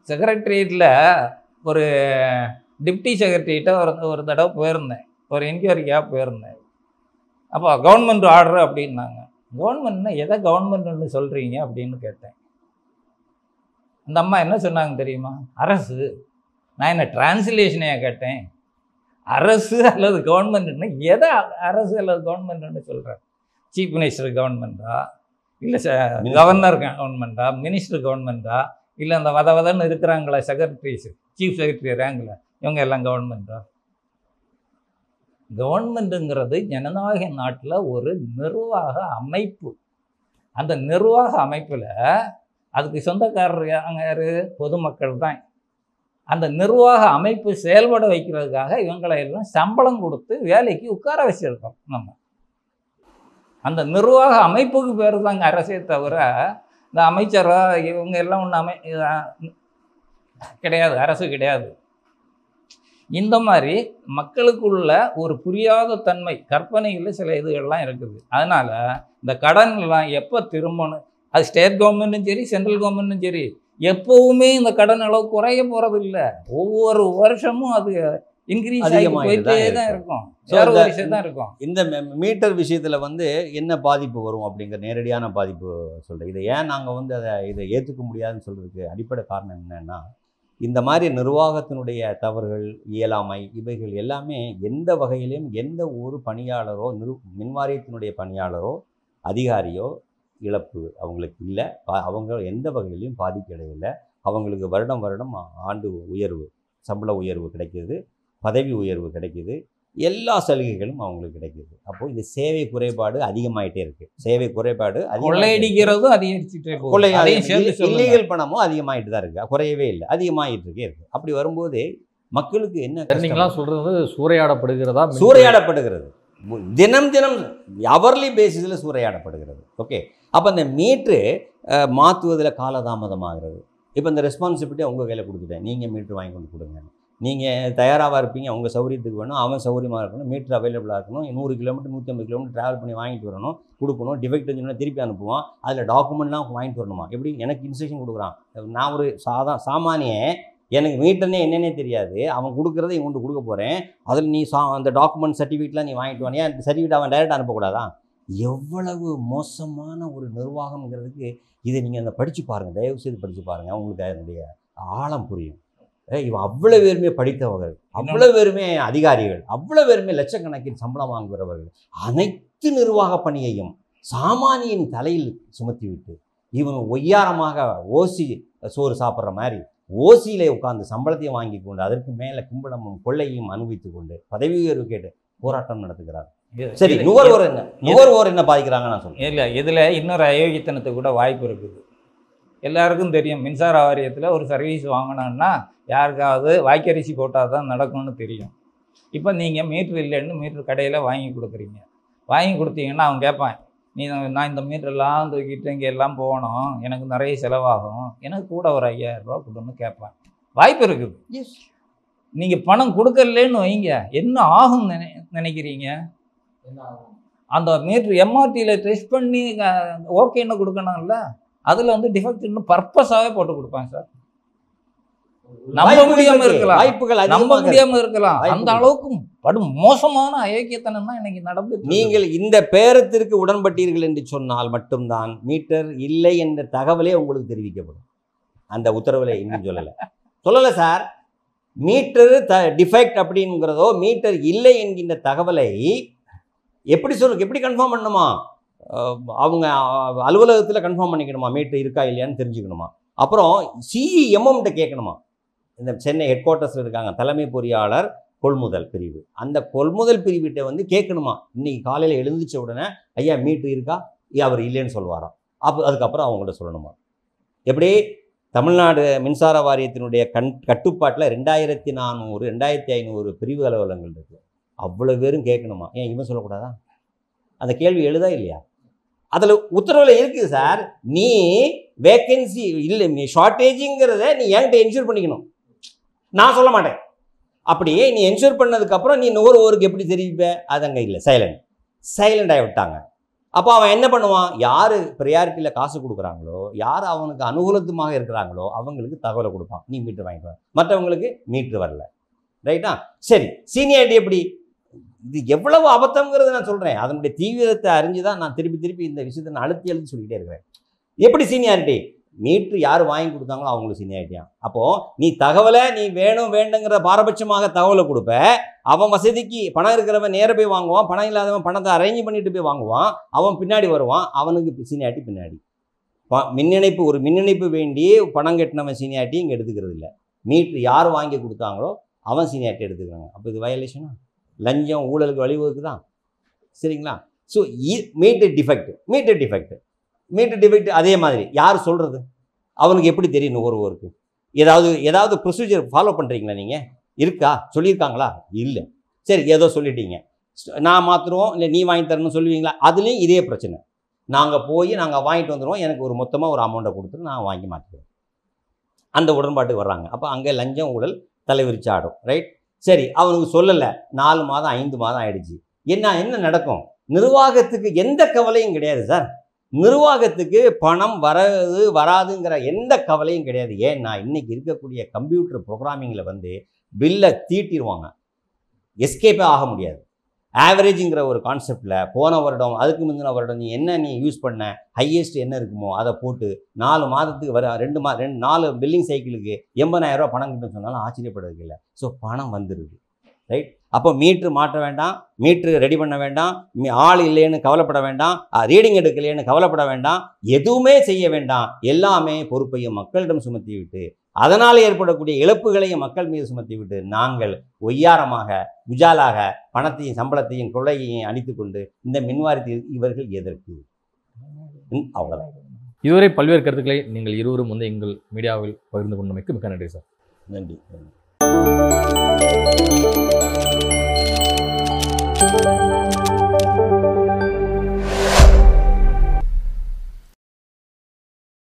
செக்ரட்டரியேட்டில் ஒரு டிப்டி செக்ரட்டரிகிட்ட ஒரு தடவை போயிருந்தேன், ஒரு என்கொயரிக்காக போயிருந்தேன். அப்போ கவர்மெண்ட் ஆர்டர் அப்படின்னாங்க. கவர்மெண்ட்னா எதை கவர்மெண்ட்னு சொல்கிறீங்க அப்படின்னு கேட்டேன். அந்த அம்மா என்ன சொன்னாங்க தெரியுமா? அரசு. நான் என்ன டிரான்ஸ்லேஷனையா கேட்டேன்? அரசு அல்லது கவர்மெண்ட்னு எதை அரசு அல்லது கவர்மெண்ட்னு சொல்கிறேன்? சீஃப் மினிஸ்டர் கவர்மெண்ட்டா, இல்லை சார், கவர்னர் கவர்மெண்ட்டா, மினிஸ்டர் கவர்மெண்ட்டா, இல்லை அந்த வதன்னு இருக்கிறாங்களா செக்ரட்டரிஸ், சீஃப் செக்ரட்டரி ரேங்கில், இவங்க எல்லாம் கவர்மெண்ட்டா? கவர்மெண்ட்டுங்கிறது ஜனநாயக நாட்டில் ஒரு நிர்வாக அமைப்பு. அந்த நிர்வாக அமைப்பில் அதுக்கு சொந்தக்காரர் யார்? பொதுமக்கள் தான். அந்த நிர்வாக அமைப்பு செயல்பட வைக்கிறதுக்காக இவங்களை எல்லாம் சம்பளம் கொடுத்து வேலைக்கு உட்கார வச்சுருக்கோம் நம்ம. அந்த நிர்வாக அமைப்புக்கு பேர் தாங்க அரசே தவிர இந்த அமைச்சராக இவங்க எல்லாம் ஒன்று கிடையாது, அரசு கிடையாது. இந்த மாதிரி மக்களுக்குள்ள ஒரு புரியாத தன்மை, கற்பனையில் சில இதுகள்லாம் இருக்குது. அதனால் இந்த கடன்லாம் எப்போ திரும்பணும், அது ஸ்டேட் கவர்மெண்ட்டும் சரி சென்ட்ரல் கவர்மெண்ட்டும் சரி, எப்போவுமே இந்த கடன் அளவு குறைய போகிறது இல்லை. ஒவ்வொரு வருஷமும் அது இன்க்ரீஸ் ஆகி போயிட்டே தான் இருக்கும், வேற ஒரு விஷயம் தான் இருக்கும். இந்த மீட்டர் விஷயத்தில் வந்து என்ன பாதிப்பு வரும் அப்படிங்கிற நேரடியான பாதிப்பு சொல்கிறேன். இதை ஏன் நாங்கள் இதை ஏற்றுக்க முடியாதுன்னு சொல்கிறதுக்கு அடிப்படை காரணம் என்னென்னா, இந்த மாதிரி நிர்வாகத்தினுடைய தவறுகள், இயலாமை, இவைகள் எல்லாமே எந்த வகையிலும் எந்த ஒரு பணியாளரோ மின்வாரியத்தினுடைய பணியாளரோ அதிகாரியோ இழப்பு அவங்களுக்கு இல்லை. அவங்க எந்த வகையிலையும் பாதிக்கடையில்லை. அவங்களுக்கு வருடம் வருடம் ஆண்டு உயர்வு, சம்பள உயர்வு கிடைக்கிது, பதவி உயர்வு கிடைக்கிது, எல்லா சலுகைகளும் அவங்களுக்கு கிடைக்கிது. அப்போ இது சேவை குறைபாடு அதிகமாயிட்டே இருக்கு. சேவை குறைபாடு கொள்ளையடிக்கிறதும் அதிகரிச்சுட்டே போகுது. இல்லீகல் பணமும் அதிகமாயிட்டு தான் இருக்கு, குறையவே இல்லை, அதிகமாயிட்டு இருக்கு. அப்படி வரும்போது மக்களுக்கு என்ன நீங்களாம் சொல்றது சூறையாடப்படுகிறதா? சூறையாடப்படுகிறது, தினம் தினம் அவர்லி பேசிஸில் சூறையாடப்படுகிறது. ஓகே, அப்போ அந்த மீட்ரு மாற்றுவதில் காலதாமதமாகிறது. இப்போ இந்த ரெஸ்பான்சிபிலிட்டி உங்கள் கையில் கொடுத்துட்டேன், நீங்கள் மீட்ரு வாங்கி கொண்டு கொடுங்க. நீங்கள் தயாராக இருப்பீங்க, உங்கள் சௌகரியத்துக்கு வேணும், அவன் சௌகரியமாக இருக்கணும், மீட்ரு அவைலபிளாக இருக்கணும், 100 கிலோமீட்டர் 150 கிலோமீட்டர் ட்ராவல் பண்ணி வாங்கிட்டு வரணும், கொடுக்கணும், டிஃபெக்ட் இருந்துச்சுன்னா திருப்பி அனுப்புவான், அதில் டாக்குமெண்ட்லாம் வாங்கிட்டு வரணுமா? எப்படி எனக்கு இன்ஸ்ட்ரக்ஷன் கொடுக்குறான். நான் ஒரு சாமானிய, எனக்கு மீட்டர்னே என்னென்னே தெரியாது, அவன் கொடுக்குறதை இவங்க கொடுக்க போகிறேன், அதில் நீ அந்த டாக்குமெண்ட் சர்டிஃபிகேட்லாம் நீ வாங்கிட்டு வானியா, அந்த சர்டிஃபிகேட் அவன் டைரெக்டாக அனுப்பக்கூடாதான்? எவ்வளவு மோசமான ஒரு நிர்வாகம்ங்கிறதுக்கு இதை நீங்கள் அந்த படித்து பாருங்கள், தயவுசெய்து படித்து பாருங்கள், உங்களுக்கு அதனுடைய ஆழம் புரியும். இவன் அவ்வளோ பேருமே படித்தவர்கள், அவ்வளோ பேருமே அதிகாரிகள், அவ்வளோ பேருமே லட்சக்கணக்கில் சம்பளம் வாங்குகிறவர்கள். அனைத்து நிர்வாக பணியையும் சாமானியின் தலையில் சுமத்தி விட்டு இவன் ஒய்யாரமாக ஓசி சோறு சாப்பிட்ற மாதிரி ஓசியிலே உட்கார்ந்து சம்பளத்தையும் வாங்கி கொண்டு அதற்கு மேலே கும்படமும் கொள்ளையும் அனுபவித்து கொண்டு பதவி உயர்வு கேட்டு போராட்டம் நடத்துகிறார். சரி, நுகர்வோர் என்ன பாதிக்கிறாங்க நான் சொல்றேன். இல்லை, இதில் இன்னொரு அயோக்கியத்தனத்துக்கு கூட வாய்ப்பு இருக்குது. எல்லாருக்கும் தெரியும், மின்சார வாரியத்தில் ஒரு சர்வீஸ் வாங்கினோன்னா யாருக்காவது வாய்க்கரிசி போட்டால் தான் நடக்கும்னு தெரியும். இப்போ நீங்கள் மீட்ரு இல்லைன்னு மீட்ரு கடையில் வாங்கி கொடுக்குறீங்க. வாங்கி கொடுத்தீங்கன்னா அவன் கேட்பான், நான் இந்த மீட்டரெல்லாம் தூக்கிட்டு இங்கே எல்லாம் போகணும், எனக்கு நிறைய செலவாகும், எனக்கு கூட ஒரு 5000 ரூபா கொடுன்னு கேட்பான். வாய்ப்பு இருக்குது. நீங்கள் பணம் கொடுக்கலன்னு வைங்க, என்ன ஆகும் நினைக்கிறீங்க? அந்த மீட்ரு எம்ஆர்டியில் டெஸ்ட் பண்ணி ஓகேன்னு கொடுக்கணும்ல, அதில் வந்து டிஃபெக்ட் இன்னும் பர்பஸாகவே போட்டு கொடுப்பாங்க சார். நம்ப முடியாமல் இருக்கலாம், நம்ப முடியாமல் இருக்கலாம். அந்த அளவுக்கு படும் மோசமான அயோக்கியத்தனம் தான் இன்னைக்கு நடந்து. நீங்கள் இந்த பேரத்திற்கு உடன்பட்டீர்கள் என்று சொன்னால் மட்டும்தான் மீட்டர் இல்லை என்ற தகவலே உங்களுக்கு தெரிவிக்கப்படும். அந்த உத்தரவில் இன்னும் சொல்லலை சார். மீட்டர் டிஃபெக்ட் அப்படிங்கிறதோ மீட்டர் இல்லை என்கின்ற தகவலை எப்படி கன்ஃபார்ம் பண்ணணுமா? அவங்க அலுவலகத்தில் கன்ஃபார்ம் பண்ணிக்கணுமா மீட்டர் இருக்கா இல்லையான்னு தெரிஞ்சுக்கணுமா? அப்புறம் சிஇஎம்எம்கிட்ட கேட்கணுமா? இந்த சென்னை ஹெட் குவார்ட்டர்ஸில் இருக்காங்க தலைமை பொறியாளர் கொள்முதல் பிரிவு, அந்த கொள்முதல் பிரிவிட்ட வந்து கேட்கணுமா? இன்னைக்கு காலையில் எழுந்திரிச்ச உடனே ஐயா மீட்டர் இருக்கா, அவர் இல்லைன்னு சொல்லுவாராம். அதுக்கப்புறம் அவங்கள்ட்ட சொல்லணுமா? எப்படி தமிழ்நாடு மின்சார வாரியத்தினுடைய கட்டுப்பாட்டில் 2400 2500 பிரிவு அலுவலகங்கள் இருக்குது. அவ்வளோ பேரும் கேட்கணுமா? ஏன் இவன் சொல்லக்கூடாதா? அந்த கேள்வி எழுதா இல்லையா? அதில் உத்தரவில் இருக்குது சார். நீ வேக்கன்சி இல்லை, நீ ஷார்ட்டேஜுங்கிறத நீ என்கிட்ட என்ஷூர் பண்ணிக்கணும், நான் சொல்ல மாட்டேன். அப்படியே நீ என்ஷூர் பண்ணதுக்கப்புறம் நீ நுகர்வோருக்கு எப்படி தெரிவிப்ப? அது அங்கே இல்லை, சைலண்ட் ஆகி விட்டாங்க. அப்போ அவன் என்ன பண்ணுவான்? யார் ப்ரையாரிட்டியில் காசு கொடுக்குறாங்களோ, யார் அவனுக்கு அனுகூலத்துமாக இருக்கிறாங்களோ அவங்களுக்கு தகவலை கொடுப்பான், நீ மீட்ரு வாங்கிட்டு வா. மற்றவங்களுக்கு மீட்ரு வரல, ரைட்டா? சரி, சீனியாரிட்டி எப்படி? இது எவ்வளவு அபத்தம்ங்கிறத நான் சொல்கிறேன். அதனுடைய தீவிரத்தை அறிஞ்சு தான் நான் திருப்பி இந்த விஷயத்தை நான் அழுத்தி சொல்லிக்கிட்டே இருக்கிறேன். எப்படி சீனியாரிட்டி? மீட்ரு யார் வாங்கி கொடுத்தாங்களோ அவங்களுக்கு சீனியாரிட்டியா. அப்போது நீ தகவலை நீ வேணும் வேண்டுங்கிற பாரபட்சமாக தகவலை கொடுப்ப, அவன் வசதிக்கு பணம் இருக்கிறவன் நேர போய் வாங்குவான், பணம் இல்லாதவன் பணத்தை அரேஞ்ச் பண்ணிட்டு போய் வாங்குவான், அவன் பின்னாடி வருவான், அவனுக்கு சீனியாரிட்டி பின்னாடி. ஒரு மின் இணைப்பு வேண்டி பணம் கட்டினவன் சீனியாரிட்டி இங்கே எடுத்துக்கிறது இல்லை. மீட்ரு யார் வாங்கி கொடுத்தாங்களோ அவன் சீனியாரிட்டி எடுத்துக்கிறாங்க. அப்போ இது வயலேஷனா? லஞ்சம் ஊழலுக்கு வழிவகுக்கு தான். சரிங்களா? ஸோ மீட்டர் டிஃபெக்ட் அதே மாதிரி யார் சொல்கிறது? அவனுக்கு எப்படி தெரியும் நுகர்வோருக்கு? ஏதாவது ப்ரொசீஜர் ஃபாலோ பண்ணுறீங்களா? நீங்கள் இருக்கா? சொல்லியிருக்காங்களா? இல்லை. சரி, ஏதோ சொல்லிட்டீங்க, நான் மாற்றுறோம் இல்லை நீ வாங்கி தரணும்னு சொல்லுவீங்களா? அதுலேயும் இதே பிரச்சனை. நாங்கள் வாங்கிட்டு வந்துடுவோம், எனக்கு ஒரு மொத்தமாக ஒரு அமௌண்ட்டை கொடுத்துட்டு நான் வாங்கி மாற்றிடுவேன். அந்த உடன்பாட்டுக்கு வர்றாங்க. அப்போ அங்கே லஞ்சம் ஊழல் தலைவிரிச்சு ஆடும். ரைட்? சரி, அவனுக்கு சொல்லலை, 4 மாதம் 5 மாதம் ஆயிடுச்சு. என்ன நடக்கும்? நிர்வாகத்துக்கு எந்த கவலையும் கிடையாது சார். நிர்வாகத்துக்கு பணம் வராதுங்கிற எந்த கவலையும் கிடையாது. ஏன்னா இன்னைக்கு இருக்கக்கூடிய கம்ப்யூட்டர் ப்ரோக்ராமிங்கில் வந்து பில்லை தீட்டிடுவாங்க, எஸ்கேப்பே ஆக முடியாது. ஆவரேஜுங்கிற ஒரு கான்செப்டில் போன வருடம் அதுக்கு முந்தின வருடம் நீ யூஸ் பண்ண ஹையஸ்ட் என்ன இருக்குமோ அதை போட்டு 4 மாதத்துக்கு 4 பில்லிங் சைக்கிளுக்கு 80,000 ரூபா பணம் கிட்ட சொன்னாலும் ஆச்சரியப்படுறதுக்கு இல்லை. ஸோ பணம் வந்துடுது. ரைட்? அப்போ மீட்ரு மாற்ற வேண்டாம், மீட்ரு ரெடி பண்ண வேண்டாம், ஆள் இல்லைன்னு கவலைப்பட வேண்டாம், ரீடிங் எடுக்கலைன்னு கவலைப்பட வேண்டாம், எதுவுமே செய்ய வேண்டாம். எல்லாமே பொறுப்பையும் மக்களிடம் சுமத்தி விட்டு அதனால் ஏற்படக்கூடிய இழப்புகளையும் மக்கள் மீது சுமத்தி விட்டு நாங்கள் ஒய்யாரமாக குஜாலாக பணத்தையும் சம்பளத்தையும் கொள்ளையையும் அணித்து கொண்டு இந்த மின்வாரியத்தை இவர்கள் எதற்கு? அவ்வளோதான். இதுவரை பல்வேறு கருத்துக்களை நீங்கள் இருவரும் வந்து எங்கள் மீடியாவில் பகிர்ந்து கொண்டமைக்கு மிக்க நன்றி சார். நன்றி.